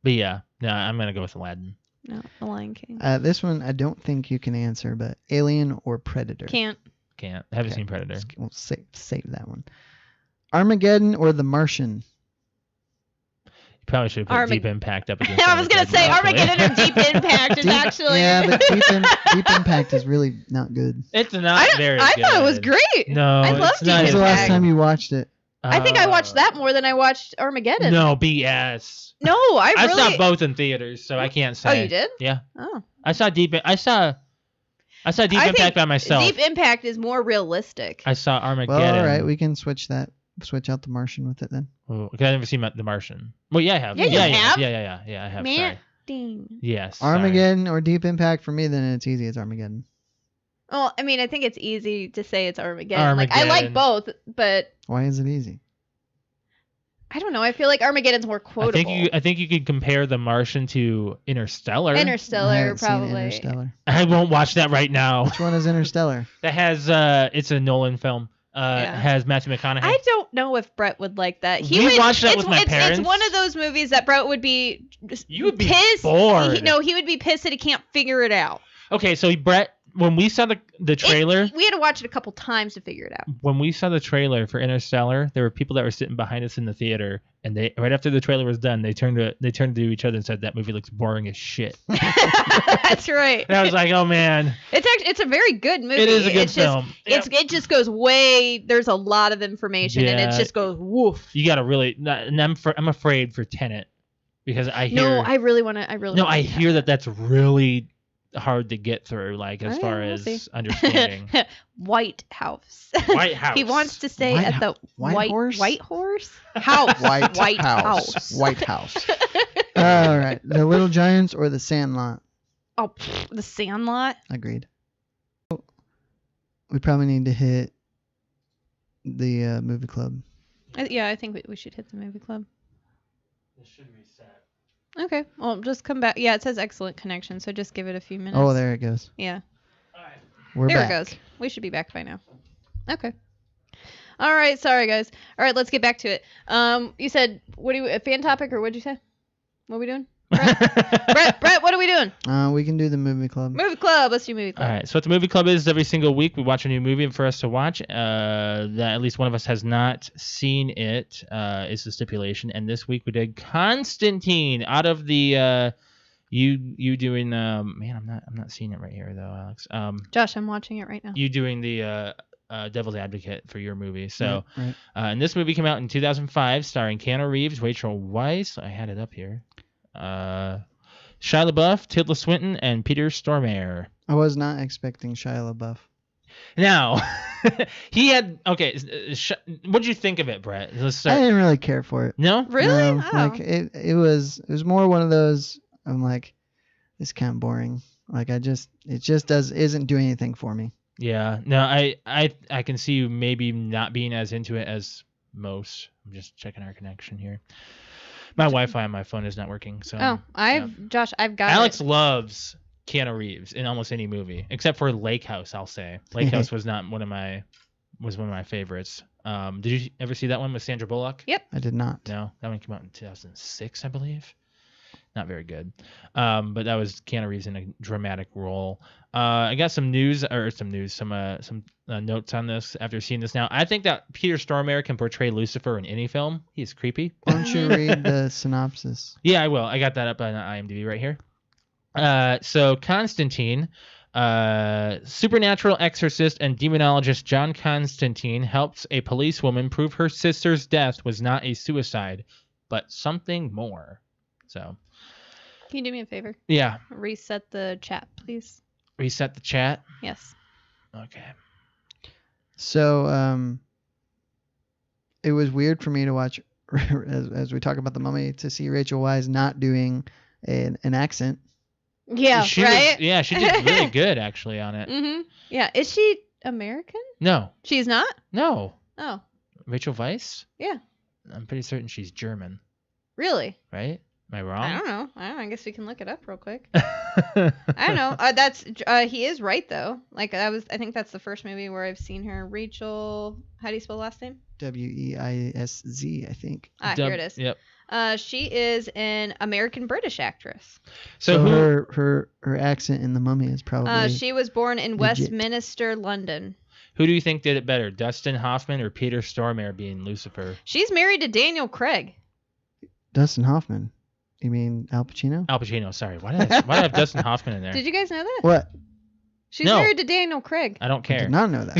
But yeah, no, I'm gonna go with Aladdin. No, The Lion King. This one I don't think you can answer, but Alien or Predator? Can't. Can't. I haven't seen Predator. We'll save that one. Armageddon or The Martian? You probably should have put Deep Impact up against I was gonna say Armageddon or Deep Impact is actually. Yeah, but Deep Impact is really not good. It's not very good. I thought it was great. No, I love it's Deep not. When's the last Impact. time you watched it? I think I watched that more than I watched Armageddon. No, BS. No, I really. saw both in theaters, so I can't say. Oh, you did? Yeah. Oh. I saw Deep Impact by myself. Deep Impact is more realistic. I saw Armageddon. Well, all right, we can switch out The Martian with it then. Oh, because I've never seen The Martian. Well, yeah, I have. Yeah, you have. Yeah, I have. Man, Sorry. ding. Yes. sorry. Armageddon or Deep Impact for me, then it's easy. It's Armageddon. Well, I mean, I think it's easy to say it's Armageddon. Like I Armageddon. like both, but Why is it easy? I don't know. I feel like Armageddon's more quotable. I think you could compare The Martian to Interstellar. I Interstellar, haven't seen probably. Interstellar. I won't watch that right now. Which one is Interstellar? That has it's a Nolan film. It has Matthew McConaughey. I don't know if Brett would like that. We watched that with my parents. It's one of those movies that Brett would be. You would be pissed. bored. He would be pissed that he can't figure it out. Okay, so Brett, when we saw the trailer, We had to watch it a couple times to figure it out. when we saw the trailer for Interstellar, there were people that were sitting behind us in the theater, and they right after the trailer was done, they turned to each other and said that movie looks boring as shit. That's right. And I was like, oh man, It's a very good movie. it is a good film. It just goes way. There's a lot of information, and it Yeah. just goes woof. You gotta really, and I'm afraid for Tenet because I hear. No, I really want to. I hear that's really hard to get through, like as far we'll as see. understanding. White House. White House. He wants to stay White at the White Horse? White Horse House. White House. White House. All right. The Little Giants or The Sandlot? Oh, The Sandlot. Agreed. We probably need to hit the movie club. I think we should hit the movie club. This should reset. Okay. Well, just come back. Yeah, it says excellent connection, so just give it a few minutes. Oh, there it goes. Yeah. We're There back. it goes. We should be back by now. Okay. All right. Sorry, guys. All right, let's get back to it. You said a fan topic or what'd you say? What are we doing? Brett, what are we doing? We can do the movie club. Movie club. Let's do movie club. All right. So what the movie club is every single week we watch a new movie for us to watch. That at least one of us has not seen it. Is the stipulation. And this week we did Constantine out of the you doing man I'm not seeing it right here though, Alex. Josh, I'm watching it right now. You doing the Devil's Advocate for your movie. So Right. and this movie came out in 2005, starring Keanu Reeves, Rachel Weisz. I had it up here. Shia LaBeouf, Tilda Swinton, and Peter Stormare. I was not expecting Shia LaBeouf. Now, he had okay. What'd you think of it, Brett? Let's I start. didn't really care for it. No, Really? No, Oh. like it was more one of those. I'm like, it's kind of boring. Like it just isn't doing anything for me. Yeah. No, I can see you maybe not being as into it as most. I'm just checking our connection here. My Wi-Fi on my phone is not working. So Josh, I've got Alex it. loves Keanu Reeves in almost any movie except for Lake House. I'll say Lake House was one of my favorites. Did you ever see that one with Sandra Bullock? Yep. I did not. No, that one came out in 2006, I believe. Not very good. But that was Keanu Reeves in a dramatic role. I got some notes on this after seeing this now. I think that Peter Stormare can portray Lucifer in any film. He's creepy. Why don't you read the synopsis? Yeah, I will. I got that up on IMDb right here. So Constantine, supernatural exorcist and demonologist John Constantine helps a policewoman prove her sister's death was not a suicide, but something more. So, can you do me a favor? Yeah. Reset the chat, please. Reset the chat? Yes. Okay. So, it was weird for me to watch, as we talk about the Mummy, to see Rachel Weisz not doing an accent. Yeah, she right? She did really good, actually, on it. Mm-hmm. Yeah. Is she American? No. She's not? No. Oh. Rachel Weisz? Yeah. I'm pretty certain she's German. Really? Right? Am I wrong? I don't know. I guess we can look it up real quick. I don't know. He is right though. Like I think that's the first movie where I've seen her. Rachel. How do you spell last name? Weisz, I think. Here it is. Yep. She is an American British actress. So her accent in the Mummy is probably. She was born in legit. Westminster, London. Who do you think did it better, Dustin Hoffman or Peter Stormare being Lucifer? She's married to Daniel Craig. Dustin Hoffman. You mean Al Pacino? Al Pacino, sorry. Why did I have Dustin Hoffman in there? Did you guys know that? What? She's married to Daniel Craig. I don't care. I did not know that.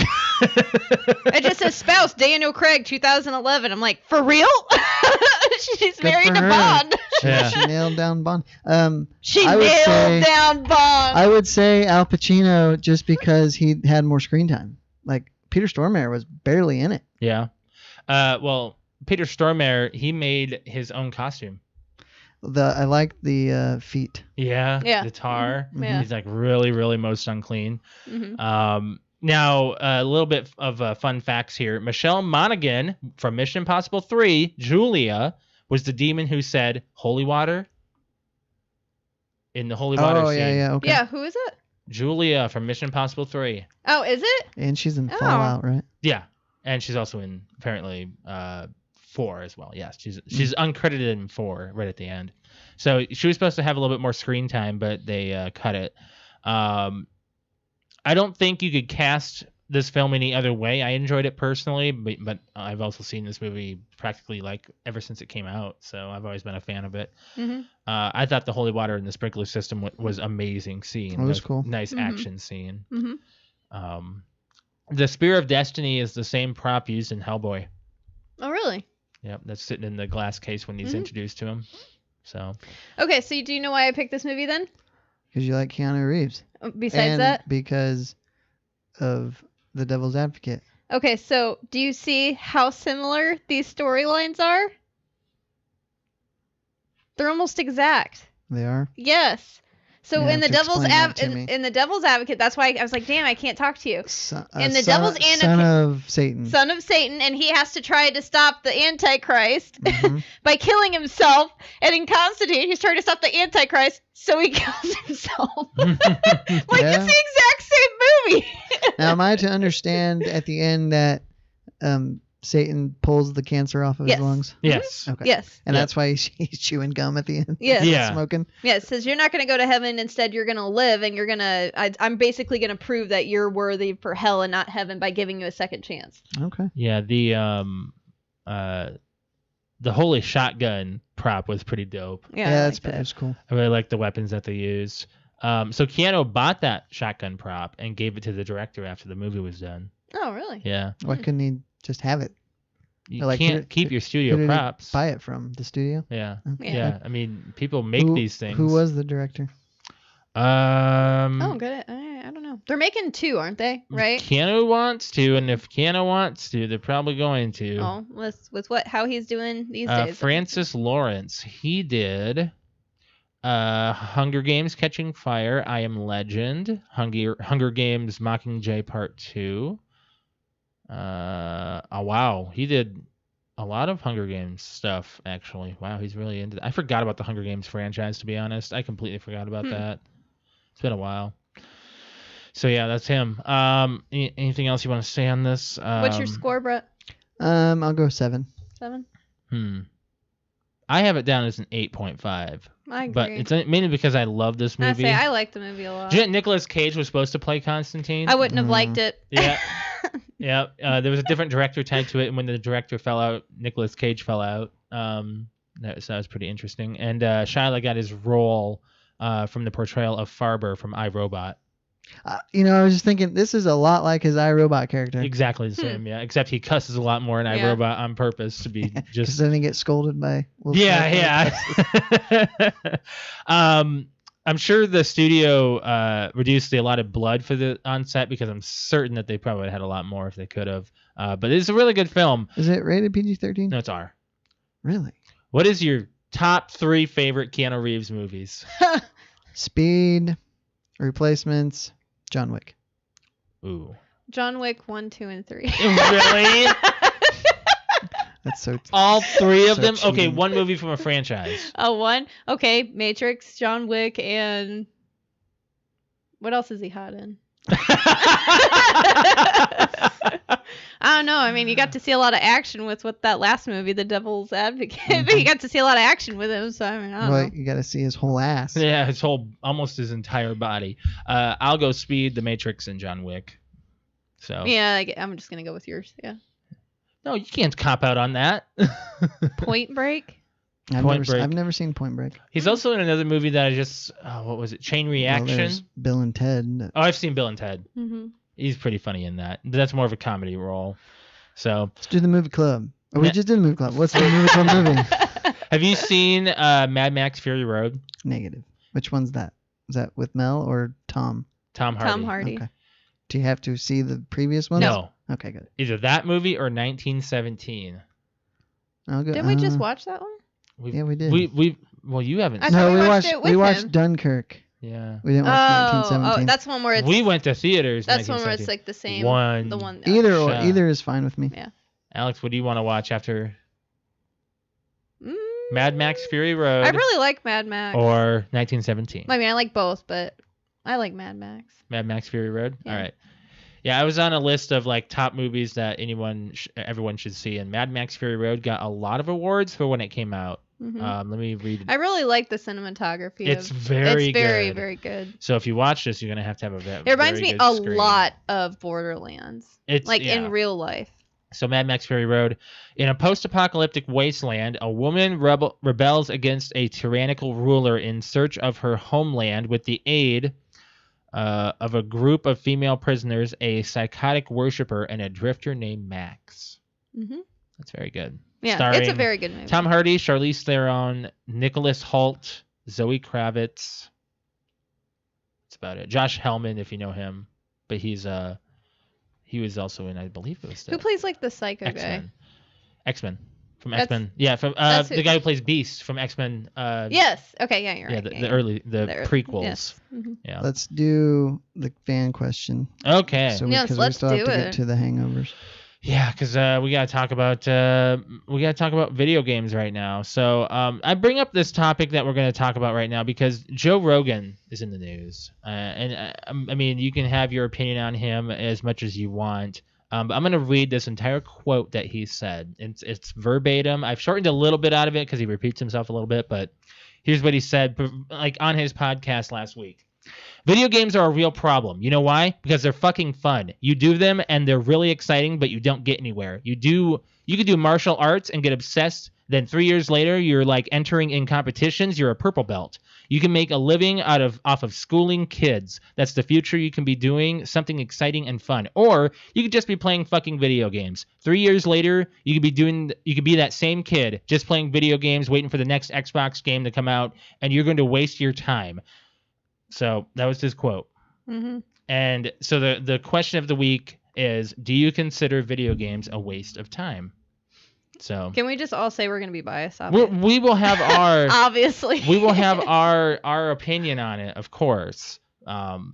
It just says spouse, Daniel Craig, 2011. I'm like, for real? She's married to Bond. She nailed down Bond. She nailed down Bond. I would say Al Pacino just because he had more screen time. Like, Peter Stormare was barely in it. Yeah. Well, Peter Stormare, he made his own costume. I like the feet. Yeah. The tar. Mm-hmm. Yeah. He's like really, really most unclean. Mm-hmm. Now, a little bit of fun facts here. Michelle Monaghan from Mission Impossible 3, Julia, was the demon who said holy water in the holy water scene. Yeah, okay. Yeah, who is it? Julia from Mission Impossible 3. Oh, is it? And she's in Fallout, right? Yeah. And she's also in, apparently, 4 as well. Yes, she's uncredited in 4 right at the end. So she was supposed to have a little bit more screen time, but they cut it. I don't think you could cast this film any other way. I enjoyed it personally, but I've also seen this movie practically like ever since it came out, so I've always been a fan of it. Mm-hmm. I thought the holy water and the sprinkler system was amazing scene. It was cool. Nice action scene. Mm-hmm. The Spear of Destiny is the same prop used in Hellboy. Oh, really? Yep, that's sitting in the glass case when he's introduced to him. So. Okay, so do you know why I picked this movie then? Because you like Keanu Reeves. Besides that? Because of The Devil's Advocate. Okay, so do you see how similar these storylines are? They're almost exact. They are? Yes. So You in the have to Devil's explain that to me. in the Devil's Advocate, that's why I was like, damn, I can't talk to you. Son of Satan. Son of Satan, and he has to try to stop the Antichrist Mhm. by killing himself. And in Constantine, he's trying to stop the Antichrist, so he kills himself. Like, it's the exact same movie. Now, am I to understand at the end that Satan pulls the cancer off of his lungs? Yes. Okay. Yes. And that's why he's chewing gum at the end? Yes. Yeah. Smoking? Yeah, it says you're not going to go to heaven. Instead, you're going to live, and you're going to... I'm basically going to prove that you're worthy for hell and not heaven by giving you a second chance. Okay. Yeah, the holy shotgun prop was pretty dope. Yeah, that's cool. I really like the weapons that they used. So Keanu bought that shotgun prop and gave it to the director after the movie was done. Oh, really? Yeah. Why couldn't he just have it? You can't keep your Who studio did he props. buy it from? The studio? Yeah. Okay. Yeah. I mean, people make these things. Who was the director? Oh, good. I don't know. They're making 2, aren't they? Right? Keanu wants to, and if Keanu wants to, they're probably going to. Oh, with how he's doing these days. Francis Lawrence, he did Hunger Games Catching Fire, I Am Legend, Hunger Games Mockingjay Part 2. Oh, wow. He did a lot of Hunger Games stuff, actually. Wow, he's really into that. I forgot about the Hunger Games franchise, to be honest. I completely forgot about that. It's been a while. So, yeah, that's him. Anything else you want to say on this? What's your score, Brett? I'll go 7. 7? I have it down as an 8.5. I agree. But it's mainly because I love this movie. I like the movie a lot. Do you know Nicolas Cage was supposed to play Constantine? I wouldn't have liked it. Yeah. Yeah. There was a different director tied to it, and when the director fell out, Nicolas Cage fell out. That was pretty interesting. And Shia got his role from the portrayal of Farber from iRobot. I was just thinking this is a lot like his iRobot character. Exactly the same, yeah. Except he cusses a lot more in iRobot on purpose to be just. Because then he gets scolded by. Yeah. I'm sure the studio reduced the allotted blood for the on set because I'm certain that they probably had a lot more if they could have. But it's a really good film. Is it rated PG-13? No, it's R. Really? What is your top 3 favorite Keanu Reeves movies? Speed, Replacements, John Wick. Ooh. John Wick 1, 2, and 3. Really? That's so. All 3 of them? cheating. Okay, one movie from a franchise. One. Okay, Matrix, John Wick, and what else is he hot in? I don't know. I mean, you got to see a lot of action with that last movie, The Devil's Advocate. But you got to see a lot of action with him, so I mean, I don't know. You got to see his whole ass. Yeah, almost his entire body. I'll go Speed, The Matrix, and John Wick. So. Yeah, I'm just gonna go with yours. Yeah. No, you can't cop out on that. Point Break. I've never seen Point Break. He's also in another movie that I just what was it? Chain Reaction. Well, Bill and Ted. Oh, I've seen Bill and Ted. Mm-hmm. He's pretty funny in that. That's more of a comedy role. So let's do the movie club. Oh, we just did the movie club. What's the movie club movie? Have you seen Mad Max Fury Road? Negative. Which one's that? Is that with Mel or Tom? Tom Hardy. Tom Hardy. Okay. Do you have to see the previous one? No. Okay, good. Either that movie or 1917. I'll go, Didn't we just watch that one? Yeah, we did. Well, you haven't. We watched Dunkirk. Yeah. We didn't watch 1917. Oh, that's one where it's. We went to theaters. That's one where it's like the same. The one. Either is fine with me. Yeah. Alex, what do you want to watch after? Mad Max Fury Road. I really like Mad Max. Or 1917. I mean, I like both, but I like Mad Max. Mad Max Fury Road. Yeah. All right. Yeah, I was on a list of like top movies that everyone should see, and Mad Max Fury Road got a lot of awards for when it came out. Mm-hmm. Let me read. I really like the cinematography. It's very good. Very good. So if you watch this, you're gonna have to have a It reminds me a lot of Borderlands. It's like in real life. So Mad Max Fury Road. In a post-apocalyptic wasteland, a woman rebels against a tyrannical ruler in search of her homeland with the aid of a group of female prisoners, a psychotic worshiper, and a drifter named Max. Mm-hmm. That's very good. Yeah, it's a very good movie. Tom Hardy, Charlize Theron, Nicholas Hoult, Zoe Kravitz. That's about it. Josh Hellman, if you know him, but he was also in, I believe it was who plays like the psycho X-Men. guy? X-Men. From X-Men. Yeah, from the guy who plays Beast from X-Men. Yes. Okay. Yeah, you're right. The prequels. Yes. Mm-hmm. Yeah. Let's do the fan question. Okay. So yes, we let's still do have to it. get to the hangovers. Yeah, because we gotta talk about video games right now. So I bring up this topic that we're gonna talk about right now because Joe Rogan is in the news, and I mean you can have your opinion on him as much as you want. But I'm gonna read this entire quote that he said. It's verbatim. I've shortened a little bit out of it because he repeats himself a little bit, but here's what he said, like on his podcast last week. Video games are a real problem. You know why? Because they're fucking fun. You do them and they're really exciting, but you don't get anywhere. You could do martial arts and get obsessed. Then 3 years later, you're like entering in competitions. You're a purple belt. You can make a living off of schooling kids. That's the future. You can be doing something exciting and fun. Or you could just be playing fucking video games. 3 years later, you could be that same kid just playing video games, waiting for the next Xbox game to come out, and you're going to waste your time. So that was his quote. Mm-hmm. And so the question of the week is, do you consider video games a waste of time? So Can we just all say we're going to be biased? we will have our Obviously. we will have our opinion on it, of course.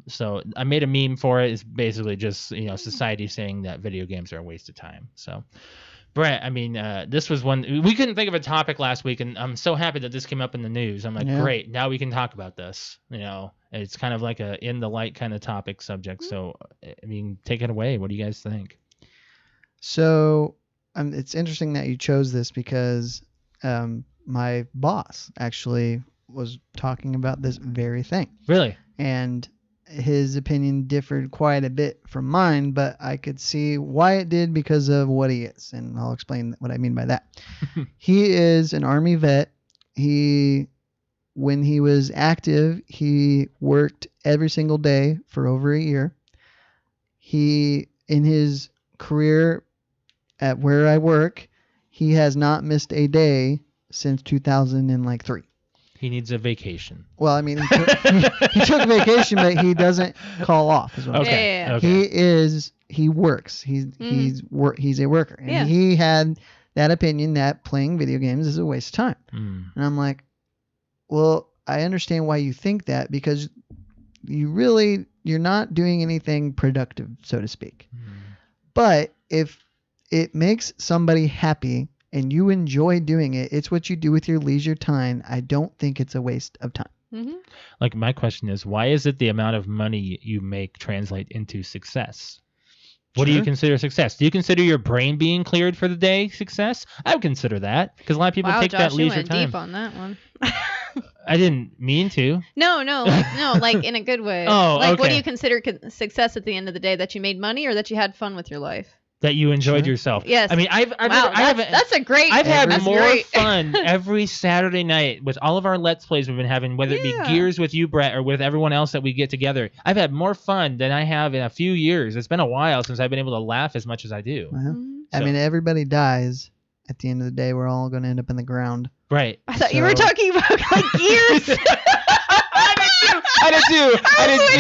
So I made a meme for it. It's basically just society saying that video games are a waste of time. So, Brett, I mean, this was one we couldn't think of a topic last week, and I'm so happy that this came up in the news. I'm like, great, now we can talk about this. It's kind of like a in the light kind of topic subject. So, I mean, take it away. What do you guys think? So, it's interesting that you chose this because my boss actually was talking about this very thing. Really? And his opinion differed quite a bit from mine, but I could see why it did because of what he is, and I'll explain what I mean by that. He is an Army vet. When he was active, he worked every single day for over a year. In his career at where I work, he has not missed a day since 2003. He needs a vacation. Well, I mean, he took vacation, but he doesn't call off. Is what I'm saying. Yeah. Okay. He works. He's a worker, and he had that opinion that playing video games is a waste of time. And I'm like, well, I understand why you think that, because you're not doing anything productive, so to speak. But if it makes somebody happy and you enjoy doing it, it's what you do with your leisure time. I don't think it's a waste of time. Mm-hmm. Like, my question is, why is it the amount of money you make translate into success? What do you consider success? Do you consider your brain being cleared for the day success? I would consider that, because a lot of people take Josh, that leisure you went time. deep on that one. I didn't mean to. No, like in a good way. Oh, like, okay. what do you consider success at the end of the day? That you made money, or that you had fun with your life? That you enjoyed yourself. Yes. I mean, that's a great. I've had that's more great. fun every Saturday night with all of our Let's Plays we've been having, whether it be Gears with you, Brett, or with everyone else that we get together. I've had more fun than I have in a few years. It's been a while since I've been able to laugh as much as I do. I mean, everybody dies. At the end of the day, we're all going to end up in the ground. Right. I thought you were talking about like Gears. I did too.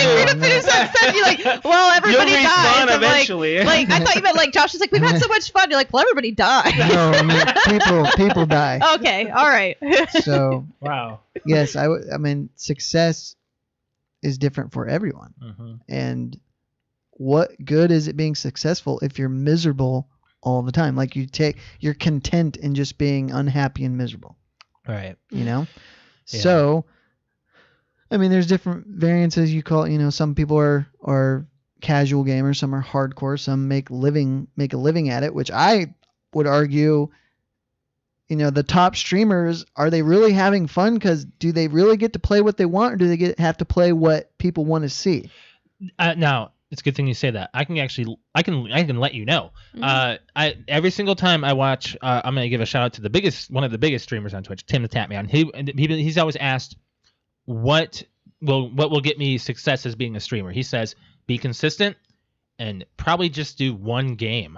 You're gonna finish that sentence. You're like, well, everybody You'll dies. respawn I'm eventually. like, I thought you meant like Josh is like, we've had so much fun. You're like, well, everybody died. No, I mean, people die. Okay, all right. So wow. Yes, I mean, success is different for everyone. And what good is it being successful if you're miserable all the time? Like you're content in just being unhappy and miserable. Right. Yeah. So, I mean, there's different variances. You call it, some people are casual gamers, some are hardcore, some make a living at it, which I would argue, the top streamers, are they really having fun? Because do they really get to play what they want, or do they have to play what people want to see? Now, it's a good thing you say that. I can let you know. Every single time I watch, I'm gonna give a shout out to one of the biggest streamers on Twitch, Tim the Tatman. He's always asked, what will get me success as being a streamer? He says, be consistent and probably just do one game,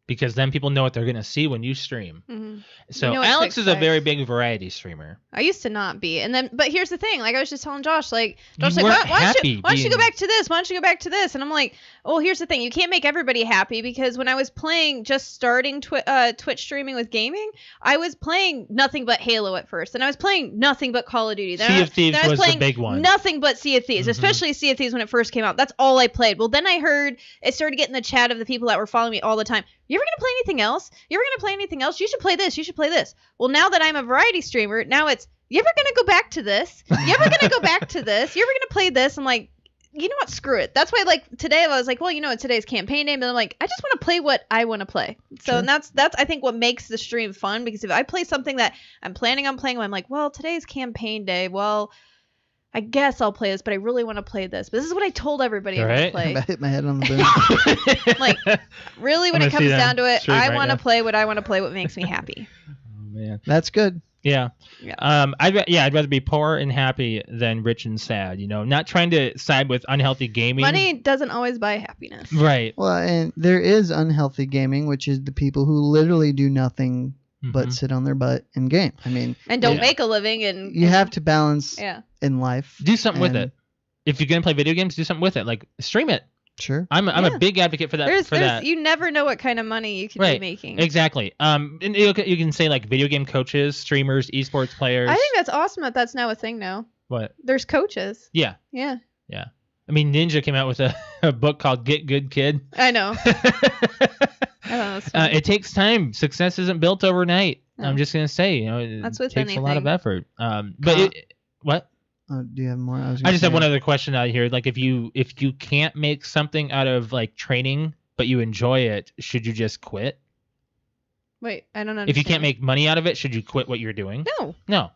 because then people know what they're gonna see when you stream. So Alex is a very big variety streamer. I used to not be, but here's the thing. Like I was just telling Josh, like why don't you go back to this? Why don't you go back to this? And I'm like, oh, here's the thing. You can't make everybody happy, because when I was playing, just starting Twitch streaming with gaming, I was playing nothing but Halo at first, and I was playing nothing but Call of Duty. Sea of Thieves was the big one. Nothing but Sea of Thieves, especially Sea of Thieves when it first came out. That's all I played. Well, then I heard it started getting the chat of the people that were following me all the time. You ever gonna play anything else? You ever gonna play anything else? You should play this. You should play this. Well, now that I'm a variety streamer, now it's, you ever gonna go back to this? You ever gonna go back to this? You ever gonna play this? I'm like, you know what? Screw it. That's why, like, today I was like, well, today's campaign day, but I'm like, I just want to play what I want to play. So and that's I think what makes the stream fun, because if I play something that I'm planning on playing, I'm like, well, today's campaign day. Well, I guess I'll play this, but I really want to play this. But this is what I told everybody I want to play. I hit my head on the boom. Like, really, when it comes down to it, I want to play what I want to play, what makes me happy. Oh, man. That's good. Yeah. I'd rather be poor and happy than rich and sad. Not trying to side with unhealthy gaming. Money doesn't always buy happiness. Right. Well, and there is unhealthy gaming, which is the people who literally do nothing but sit on their butt and game. I mean, and don't make a living, and you have to balance in life. Do something with it. If you're gonna play video games, do something with it. Like stream it. Sure. I'm a big advocate for that. There's you never know what kind of money you could be making. Exactly. And you can say like video game coaches, streamers, esports players. I think that's awesome that that's now a thing now. What? There's coaches. Yeah. Yeah. Yeah. I mean, Ninja came out with a book called Get Good Kid. I know. It takes time. Success isn't built overnight. No. I'm just gonna say, it That's with takes anything. a lot of effort. But what? Do you have more? I just have one other question out here. Like, if you can't make something out of like training, but you enjoy it, should you just quit? Wait, I don't understand. If you can't make money out of it, should you quit what you're doing? No.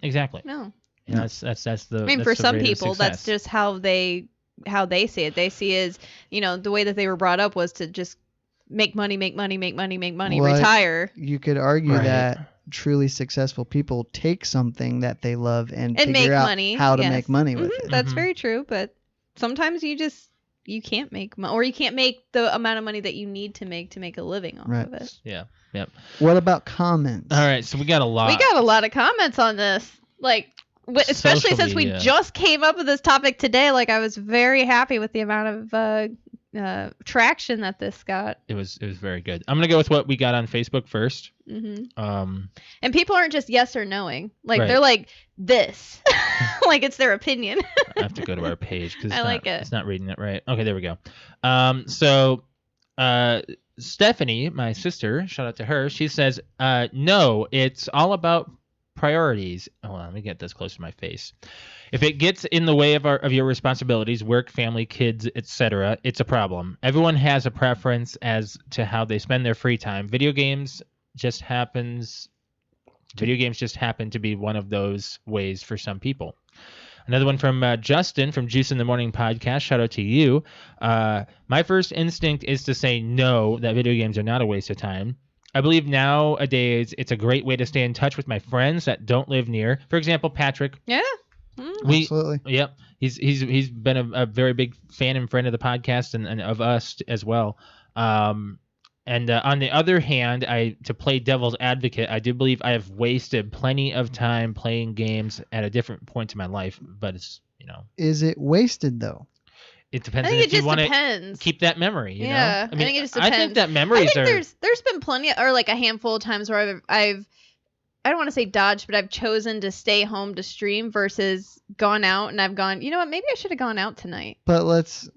Exactly. No. You know, that's the. I mean, that's for the some rate of people, that's success. just how they see it. They see it as, the way that they were brought up was to just make money, Well, retire. You could argue Right. that truly successful people take something that they love and And figure make out money, how to yes. make money with Mhm, it. That's Mhm. very true, but sometimes you can't make money, or you can't make the amount of money that you need to make a living off Right. of it. Yeah. Yep. What about comments? All right. So we got a lot. We got a lot of comments on this, like especially Social since media. we just came up with this topic today. Like, I was very happy with the amount of traction that this got. It was very good. I'm gonna go with what we got on Facebook first. Hmm Um. And people aren't just yes or knowing. Like, Right. they're like this, like it's their opinion. I have to go to our page because I like it. It's not reading it right. Okay, there we go. So, Stephanie, my sister, shout out to her. She says, "No, it's all about priorities." Hold on, let me get this close to my face. If it gets in the way of your responsibilities, work, family, kids, etc., it's a problem. Everyone has a preference as to how they spend their free time. Video games just happen to be one of those ways for some people. Another one from Justin from Juice in the Morning podcast. Shout out to you. My first instinct is to say no, that video games are not a waste of time. I believe nowadays it's a great way to stay in touch with my friends that don't live near. For example, Patrick. Yeah. Absolutely. Yep. He's been a very big fan and friend of the podcast and of us as well. And on the other hand, to play devil's advocate, I do believe I have wasted plenty of time playing games at a different point in my life. But it's, Is it wasted though? it depends I on think it if you just want to depends. keep that memory. You Yeah, know? I think it just I think depends. that memories are. There's been plenty or like a handful of times where I've I don't want to say dodged, but I've chosen to stay home to stream versus gone out, and I've gone, you know what, maybe I should have gone out tonight. But let's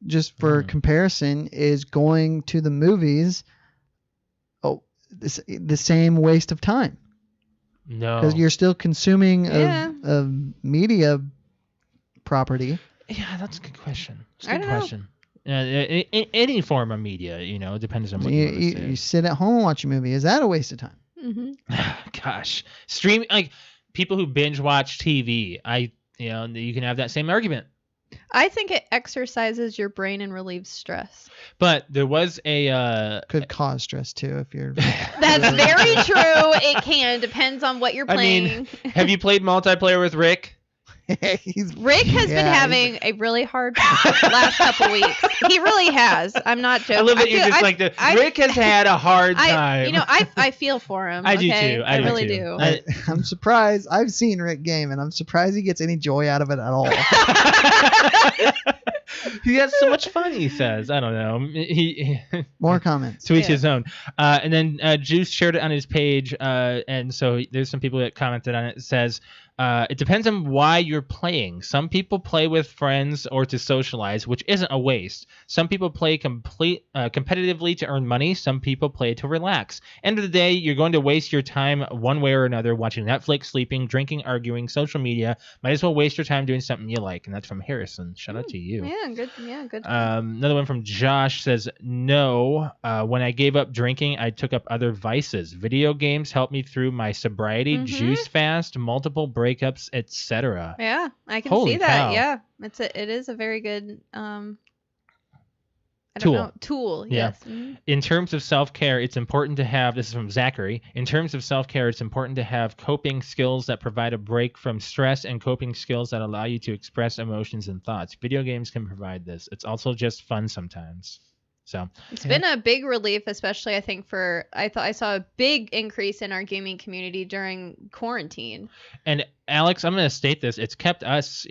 just for comparison, is going to the movies the same waste of time? No. Because you're still consuming Yeah. a media property. Yeah, that's a good question. It's a I good don't know. question. Any form of media, depends on what you want to say. You sit at home and watch a movie. Is that a waste of time? Hmm Gosh, stream, like people who binge watch TV. You can have that same argument. I think it exercises your brain and relieves stress. But there was a Could cause stress too if you're. That's very true. It can. Depends on what you're I playing. mean, have you played multiplayer with Rick? Rick has been having a really hard last couple weeks. He really has. I'm not joking. I love that you just Rick has had a hard time. I feel for him. I do okay? too. I do really too. do. I'm surprised. I've seen Rick game, and I'm surprised he gets any joy out of it at all. He has so much fun, he says. I don't know. More comments. To each his own. And then Juice shared it on his page, and so there's some people that commented on it. It says, it depends on why you're playing. Some people play with friends or to socialize, which isn't a waste. Some people play competitively to earn money. Some people play to relax. End of the day, you're going to waste your time one way or another watching Netflix, sleeping, drinking, arguing, social media. Might as well waste your time doing something you like. And that's from Harrison. Shout out to you. Yeah, good. Yeah, good. Another one from Josh says, no, when I gave up drinking, I took up other vices. Video games helped me through my sobriety, juice fast, multiple breakups, etc. Yeah, I can Holy see that. cow. Yeah, it is a very good Tool. Tool. Yeah. Yes. Mhm. In terms of self-care, it's important to have, this is from Zachary, in terms of self-care, it's important to have coping skills that provide a break from stress and coping skills that allow you to express emotions and thoughts. Video games can provide this. It's also just fun sometimes. So It's been a big relief, especially I think I saw a big increase in our gaming community during quarantine. And Alex, I'm going to state this. It's kept us,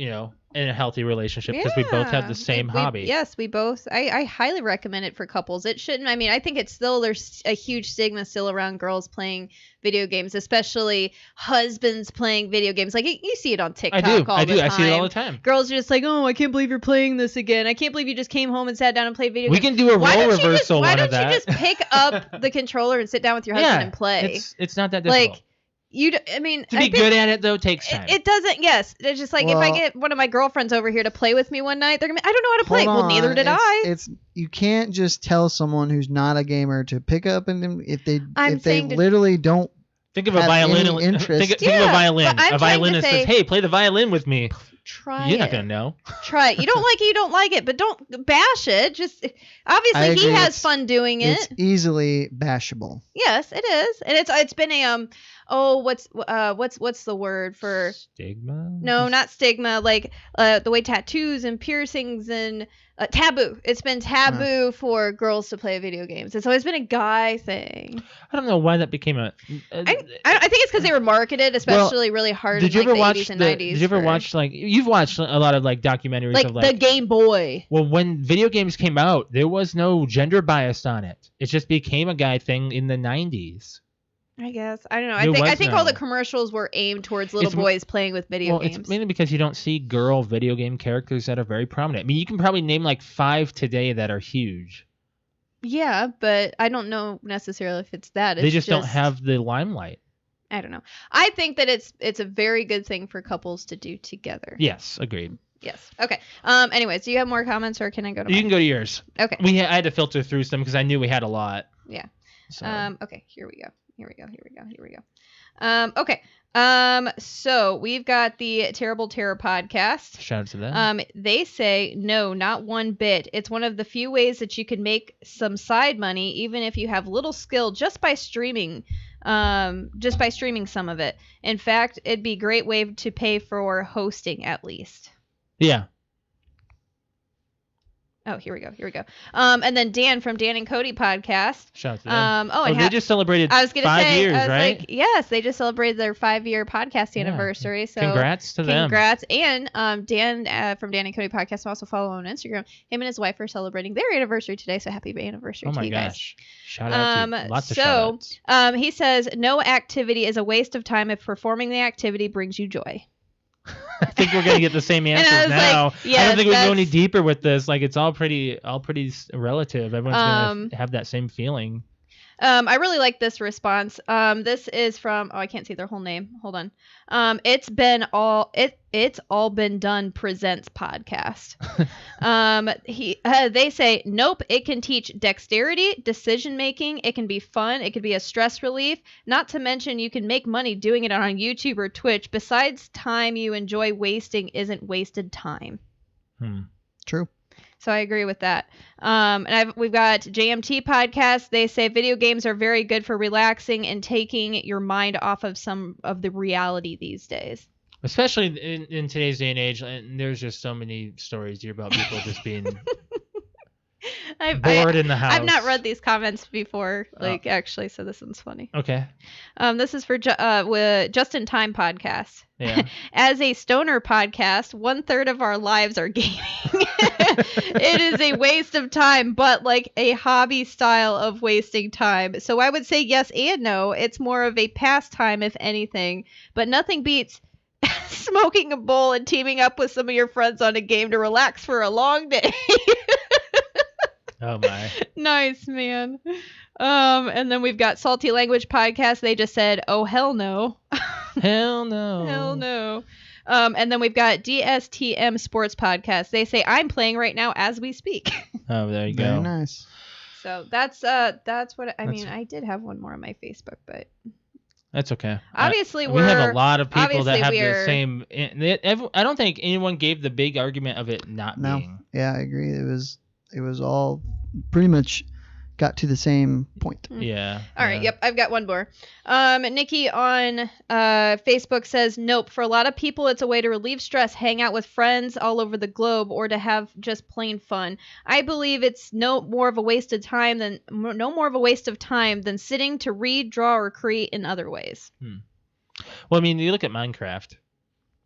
in a healthy relationship because we both have the same hobby. Yes, we both. I highly recommend it for couples. It shouldn't. I mean, I think it's still there's a huge stigma still around girls playing video games, especially husbands playing video games. Like you see it on TikTok. I do. The I time. see it all the time. Girls are just like, oh, I can't believe you're playing this again. I can't believe you just came home and sat down and played video games. We can do a role reversal Why one of that. don't you just pick up the controller and sit down with your husband and play? It's not that difficult. Like. I mean, to be good at it though takes time. It doesn't. Yes, it's just like if I get one of my girlfriends over here to play with me one night, they're gonna be, I don't know how to play. Well, neither did I. It's you can't just tell someone who's not a gamer to pick up and if they literally don't. Think of a violin. Think of a violin. A violinist says, "Hey, play the violin with me." Try You're it. not gonna know. Try it. You don't like it. You don't like it, but don't bash it. Just obviously he has fun doing it. It's easily bashable. Yes, it is, and it's been a what's the word for stigma? No, not stigma. Like the way tattoos and piercings and taboo. It's been taboo for girls to play video games. It's always been a guy thing. I don't know why that became a. I think it's because they were marketed, especially really hard. Did you ever watch the 80s and 90s? Did you ever watch you've watched a lot of documentaries like of the Game Boy? Well, when video games came out, there was no gender bias on it. It just became a guy thing in the 90s. I guess. I don't know. I think all the commercials were aimed towards little boys playing with video games. It's mainly because you don't see girl video game characters that are very prominent. I mean, you can probably name 5 today that are huge. Yeah, but I don't know necessarily if it's that. They just don't have the limelight. I don't know. I think that it's a very good thing for couples to do together. Yes, agreed. Yes. Okay. Anyways, do you have more comments or can I go to You can go to yours. Okay. I had to filter through some because I knew we had a lot. Yeah. So. Okay, here we go. Okay. So we've got the Terrible Terror podcast. Shout out to them. They say, no, not one bit. It's one of the few ways that you can make some side money, even if you have little skill, just by streaming some of it. In fact, it'd be a great way to pay for hosting at least. Yeah. Oh, here we go. And then Dan from Dan and Cody podcast. Shout out to them. They just celebrated 5 years, right? Like, yes, they just celebrated their 5-year podcast anniversary. So congrats to them. Congrats. And Dan from Dan and Cody podcast, also follow on Instagram. Him and his wife are celebrating their anniversary today. So happy anniversary to you guys. Oh my gosh. Shout out to you. Lots of shout outs. He says, no activity is a waste of time if performing the activity brings you joy. I think we're gonna get the same answers now. I don't think we can go any deeper with this. It's all pretty relative. Everyone's gonna have that same feeling. I really like this response. This is from I can't see their whole name. Hold on. It's all been done presents podcast. They say nope. It can teach dexterity, decision making. It can be fun. It could be a stress relief. Not to mention you can make money doing it on YouTube or Twitch. Besides, time you enjoy wasting isn't wasted time. True. So I agree with that. And we've got JMT podcast. They say video games are very good for relaxing and taking your mind off of some of the reality these days. Especially in today's day and age, and there's just so many stories here about people just being bored in the house. I've not read these comments before, actually, so this one's funny. Okay. This is for Just in Time podcast. Yeah. As a stoner podcast, 1/3 of our lives are gaming. It is a waste of time, but like a hobby style of wasting time. So I would say yes and no. It's more of a pastime, if anything, but nothing beats smoking a bowl and teaming up with some of your friends on a game to relax for a long day. Oh my. Nice, man. And then we've got Salty Language podcast. They just said, oh, hell no. Hell no. Hell no. And then we've got DSTM Sports podcast. They say, I'm playing right now as we speak. Oh, there you go. Very nice. So that's what I mean. I did have one more on my Facebook, but that's okay. Obviously, we have a lot of people that have the same. I don't think anyone gave the big argument of it not being. Yeah, I agree. It was all pretty much got to the same point. Yeah. All right. Yep. I've got one more. Nikki on Facebook says, nope. For a lot of people, it's a way to relieve stress, hang out with friends all over the globe, or to have just plain fun. I believe it's no more of a waste of time than sitting to read, draw, or create in other ways. Well, I mean, you look at Minecraft.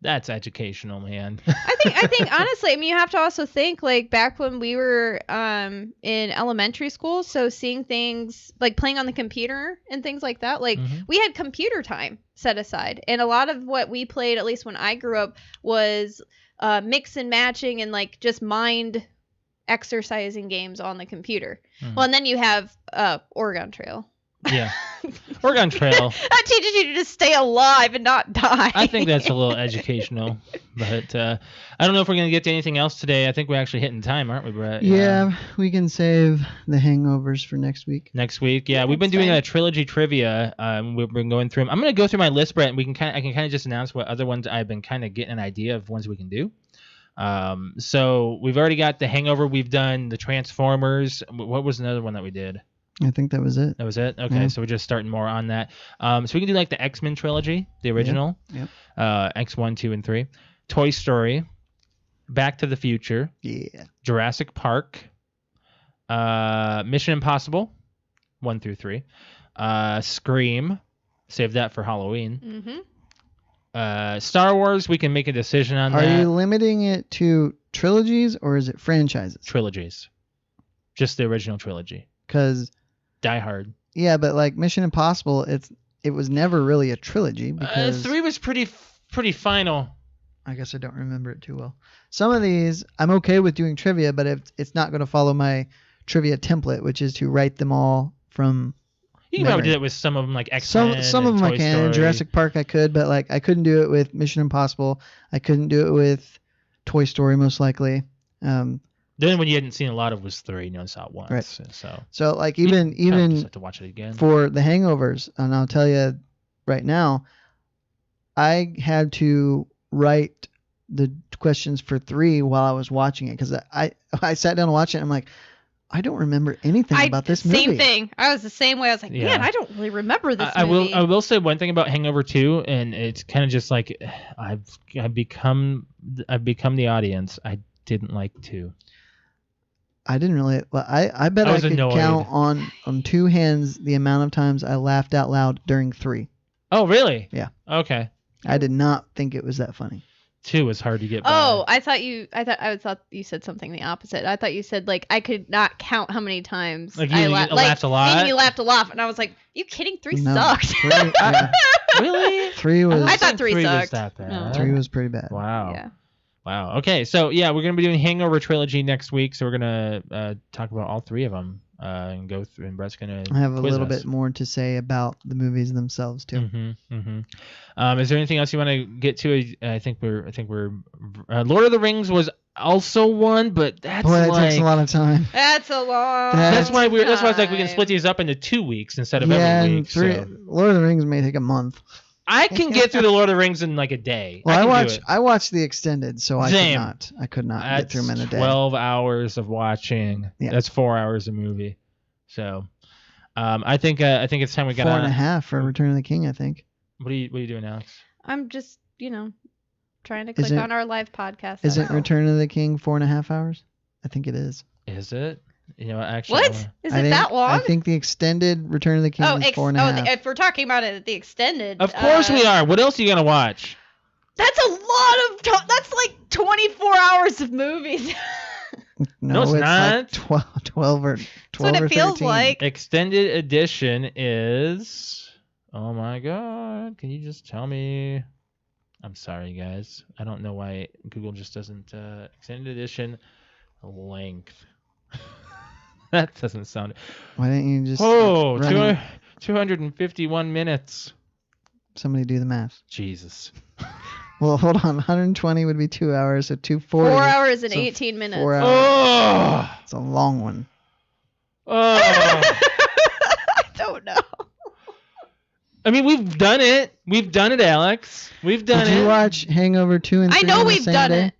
That's educational, man. I think honestly, I mean, you have to also think like back when we were in elementary school, so seeing things like playing on the computer and things like that, like we had computer time set aside, and a lot of what we played, at least when I grew up, was mix and matching and like just mind exercising games on the computer. Well, and then you have Oregon Trail. Yeah. Oregon Trail. That teaches you to just stay alive and not die. I think that's a little educational. But I don't know if we're going to get to anything else today. I think we're actually hitting time, aren't we, Brett? Yeah, we can save the hangovers for next week. Next week, yeah. We've been doing a trilogy trivia. We've been going through them. I'm going to go through my list, Brett, and I can kind of just announce what other ones I've been kind of getting an idea of ones we can do. So we've already got the Hangover. We've done the Transformers. What was another one that we did? I think that was it. That was it? Okay, so we're just starting more on that. So we can do like the X-Men trilogy, the original. Yep. X1, 2, and 3. Toy Story. Back to the Future. Yeah. Jurassic Park. Mission Impossible. 1 through 3. Scream. Save that for Halloween. Star Wars, we can make a decision on that. Are you limiting it to trilogies or is it franchises? Trilogies. Just the original trilogy. Because Die Hard. Yeah, but like Mission Impossible, it was never really a trilogy because 3 was pretty final. I guess I don't remember it too well. Some of these I'm okay with doing trivia, but it's not going to follow my trivia template, which is to write them all from. You can probably do that with some of them, like X-Men. Some of them I can. Story. Jurassic Park I could, but like I couldn't do it with Mission Impossible. I couldn't do it with Toy Story most likely. Then when you hadn't seen a lot of was 3, you only saw it once. Right. So like even just have to watch it again. For the hangovers, and I'll tell you right now, I had to write the questions for 3 while I was watching it because I sat down and watched it and I'm like, I don't remember anything about this movie. Same thing. I was the same way. I was like, man, I don't really remember this movie. I will say one thing about Hangover 2, and it's kind of just like I've become the audience. I didn't like 2. I didn't really. Well, I bet I could annoyed. count on 2 hands the amount of times I laughed out loud during 3. Oh, really? Yeah. Okay. I did not think it was that funny. 2 was hard to get by. Oh, I thought you said something the opposite. I thought you said like I could not count how many times like you laughed a lot. Maybe you laughed a lot, and I was like, "You kidding? 3 No, sucked." 3, yeah. Really? 3 was. I thought 3 sucked. Was that bad. No. 3 was pretty bad. Wow. Yeah. Wow. Okay. So yeah, we're gonna be doing Hangover trilogy next week. So we're gonna talk about all 3 of them and go through. And Brett's gonna. I have a little us. bit more to say about the movies themselves too. Is there anything else you want to get to? I think we're. Lord of the Rings was also one, but that's Boy, that takes a lot of time. That's a long. That's why I was like, we can time. split these up into 2 weeks instead of Yeah, every and week. 3. So. Lord of the Rings may take a month. I can get through the Lord of the Rings in like a day. Well, I I watched the extended, so I could not That's get through them in a day. 12 hours of watching. Yeah. That's 4 hours of movie. So, I think it's time we got 4.5 for Return of the King. I think. What are you doing, Alex? I'm just trying to click on our live podcast. Isn't Return of the King 4.5 hours? I think it is. Is it? You know, actually. What? Is it that long? I think the extended Return of the King is 4.5. If we're talking about it, the extended. Of course we are. What else are you gonna watch? That's a lot of time. That's like 24 hours of movies. No, it's not. Like 12 or 12 That's what or it feels 13. like. Extended edition is. Oh my God! Can you just tell me? I'm sorry, guys. I don't know why Google just doesn't. Extended edition length. That doesn't sound. Why didn't you just? 251 minutes. Somebody do the math. Jesus. Well, hold on. 120 would be 2 hours, so 240. 4 hours and so 18 minutes. 4 hours. Oh. It's a long one. Oh. I don't know. I mean, we've done it. We've done it, Alex. We've done it. Did you watch Hangover 2 and 3 I know on the we've same done day? it.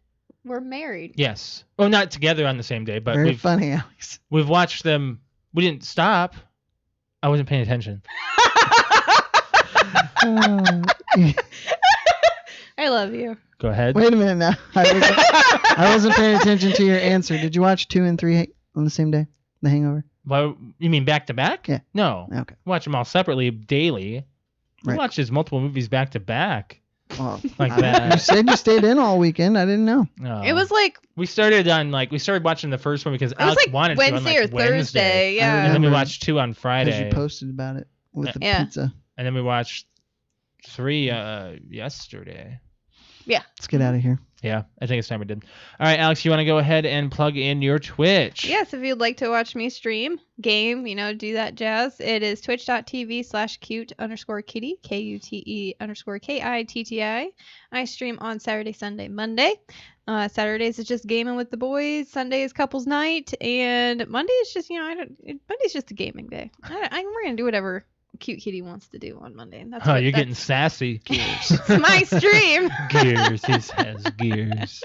We're married. Yes. Oh, not together on the same day, but Very funny, Alex. we've watched them. We didn't stop. I wasn't paying attention. I love you. Go ahead. Wait a minute now. I wasn't paying attention to your answer. Did you watch 2 and 3 on the same day? The Hangover? Well, you mean back to back? Yeah. No. Okay. Watch them all separately daily. We Right. watch his multiple movies back to back. Well, Like you that. said you stayed in all weekend. I didn't know. Oh. It was like we started watching the first one because it was Alex like wanted Wednesday to on or like Wednesday. Thursday. I Yeah. And then we remember. watched 2 on Because Friday. you posted about it with the Yeah. pizza. And then we watched 3 yesterday. Let's get out of here. Yeah, I think it's time we did. All right, Alex, you want to go ahead and plug in your Twitch? Yes, if you'd like to watch me stream, game, do that jazz, it is twitch.tv/cute_kitty, KUTE_KITTI. I stream on Saturday, Sunday, Monday. Saturdays is just gaming with the boys. Sunday is couples night, and Monday is just Monday's just a gaming day. We're gonna do whatever Cute Kitty wants to do on Monday. And that's Oh, you're getting sassy. Gears. It's my stream. Gears. He says gears.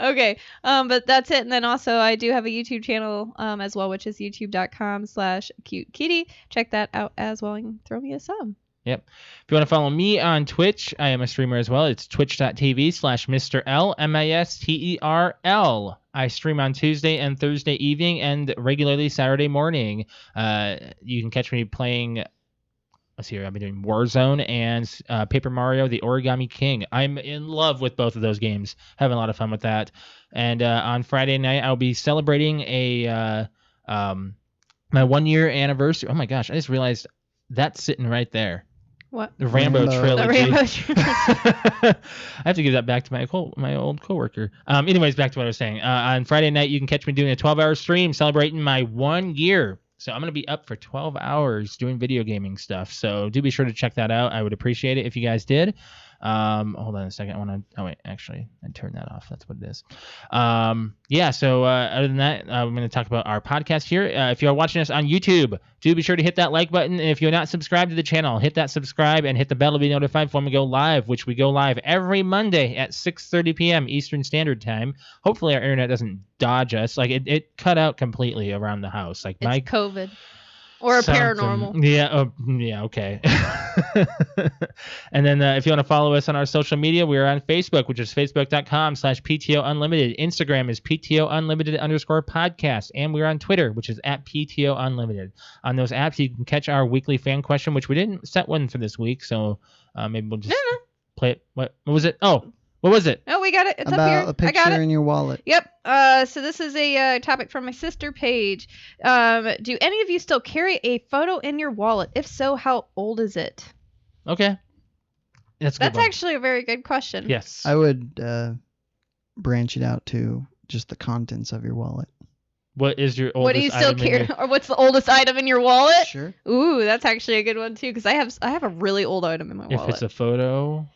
Okay. But that's it. And then also I do have a YouTube channel as well, which is youtube.com/cutekitty. Check that out as well and throw me a sub. Yep. If you want to follow me on Twitch, I am a streamer as well. It's twitch.tv/Mr. L, MISTERL. I stream on Tuesday and Thursday evening and regularly Saturday morning. You can catch me playing, let's see here, I've been doing Warzone and Paper Mario, the Origami King. I'm in love with both of those games. Having a lot of fun with that. And on Friday night, I'll be celebrating my 1-year anniversary. Oh my gosh, I just realized that's sitting right there. What? The Rambo trilogy. The Rambo trilogy. I have to give that back to my old coworker. Anyways, back to what I was saying. On Friday night, you can catch me doing a 12-hour stream celebrating my 1 year. So I'm going to be up for 12 hours doing video gaming stuff. So do be sure to check that out. I would appreciate it if you guys did. Hold on a second. I turned that off. That's what it is. So other than that, I'm going to talk about our podcast here. If you're watching us on YouTube, do be sure to hit that like button. And if you're not subscribed to the channel, hit that subscribe and hit the bell to be notified when we go live, which we go live every Monday at 6:30 p.m. Eastern Standard Time. Hopefully our internet doesn't dodge us. Like it cut out completely around the house. Like It's COVID. Or a paranormal. Yeah, okay. And then if you want to follow us on our social media, we are on Facebook, which is facebook.com/PTOUnlimited. Instagram is PTOUnlimited_podcast. And we're on Twitter, which is @PTOUnlimited. On those apps, you can catch our weekly fan question, which we didn't set one for this week, so maybe we'll just play it. What was it? Oh, what was it? Oh, we got it. It's About up here. a picture I got it. in your wallet. Yep. So this is a topic from my sister Paige. Do any of you still carry a photo in your wallet? If so, how old is it? Okay. That's actually a very good question. Yes. I would branch it out to just the contents of your wallet. What is your oldest What do you still item in carry? your- Or what's the oldest item in your wallet? Sure. Ooh, that's actually a good one too, because I have a really old item in my If wallet. it's a photo,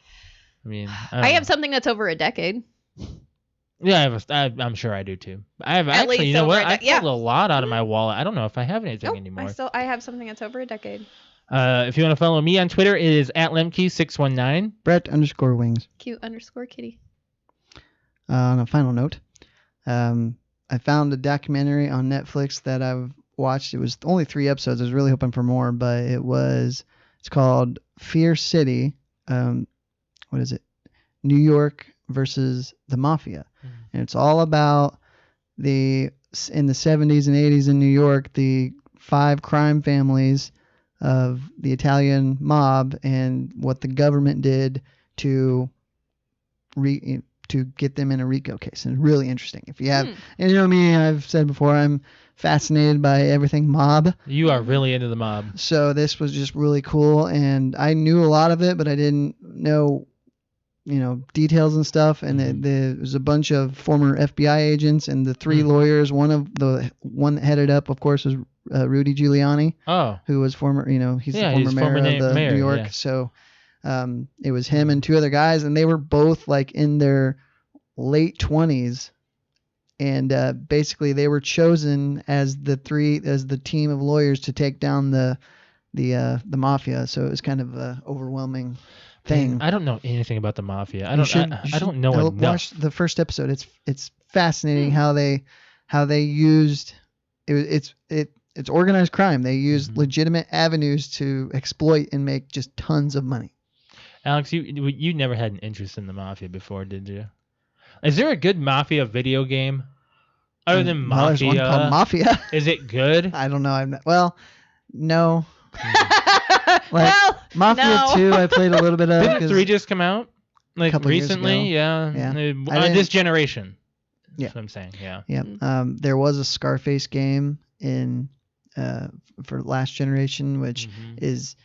I mean, I have something that's over a decade. Yeah, I'm sure I do too. I have At actually, least you know over what? a I yeah. pulled a lot out of my wallet. I don't know if I have anything Nope, anymore. I have something that's over a decade. If you want to follow me on Twitter, it is @lemke619. Brett_wings. Cute_kitty. On a final note, I found a documentary on Netflix that I've watched. It was only 3 episodes. I was really hoping for more, but it's called Fear City. What is it? New York versus the Mafia. And it's all about in the 70s and 80s in New York, the 5 crime families of the Italian mob and what the government did to get them in a RICO case. And it's really interesting. If you have, and you know me, I've said before, I'm fascinated by everything mob. You are really into the mob. So this was just really cool, and I knew a lot of it, but I didn't know, details and stuff. And there was a bunch of former FBI agents and the 3 lawyers. One that headed up, of course, was Rudy Giuliani. Oh. Who was former, he's the former mayor of New York. Yeah. So it was him and 2 other guys, and they were both like in their late 20s. And basically, they were chosen as the team of lawyers to take down the mafia. So it was kind of an overwhelming thing. I don't know anything about the mafia. I don't know enough. Watch the first episode. It's fascinating how they used it's organized crime. They used legitimate avenues to exploit and make just tons of money. Alex, you never had an interest in the mafia before, did you? Is there a good mafia video game other than Mafia? There's one called Mafia. Is it good? I don't know. No. Well, Mafia no. 2, I played a little bit of. Didn't 3 just come out? Like couple years ago. recently, yeah. Yeah. This generation. Yeah. That's what I'm saying. Yeah. Yeah. There was a Scarface game in for last generation, which is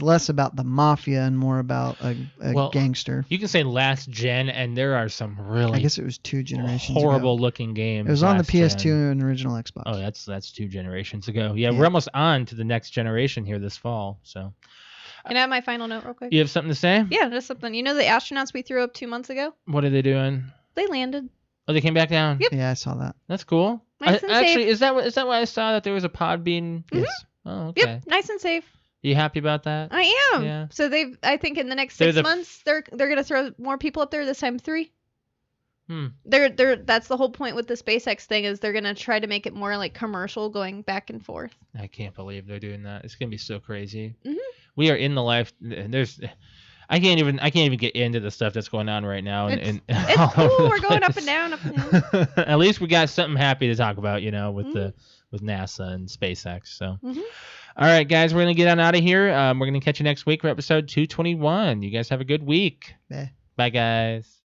less about the mafia and more about a Well, gangster. You can say last gen, and there are some really I guess it was 2 generations horrible ago. looking games. It was on the last PS2 gen. and original Xbox. Oh, that's 2 generations ago. Yeah, Yeah. we're almost on to the next generation here this fall. So, Can I have my final note real quick? you have something to say? Yeah, just something. You know the astronauts we threw up 2 months ago? What are they doing? They landed. Oh, they came back down. Yep. Yeah, I saw that. That's cool. Nice and actually, safe. is that why I saw that there was a pod being? Yes. Oh, okay. Yep, nice and safe. You happy about that? I am. Yeah. So I think in the next They're 6 the- months they're gonna throw more people up there. This time 3. Hmm. That's the whole point with the SpaceX thing is they're gonna try to make it more like commercial, going back and forth. I can't believe they're doing that. It's gonna be so crazy. Mhm. We are in the life. There's. I can't even get into the stuff that's going on right now. And It's cool. We're going up and down, up and down. At least we got something happy to talk about, with NASA and SpaceX. So, All right, guys, we're gonna get on out of here. We're gonna catch you next week for episode 221. You guys have a good week. Bye. Bye, guys.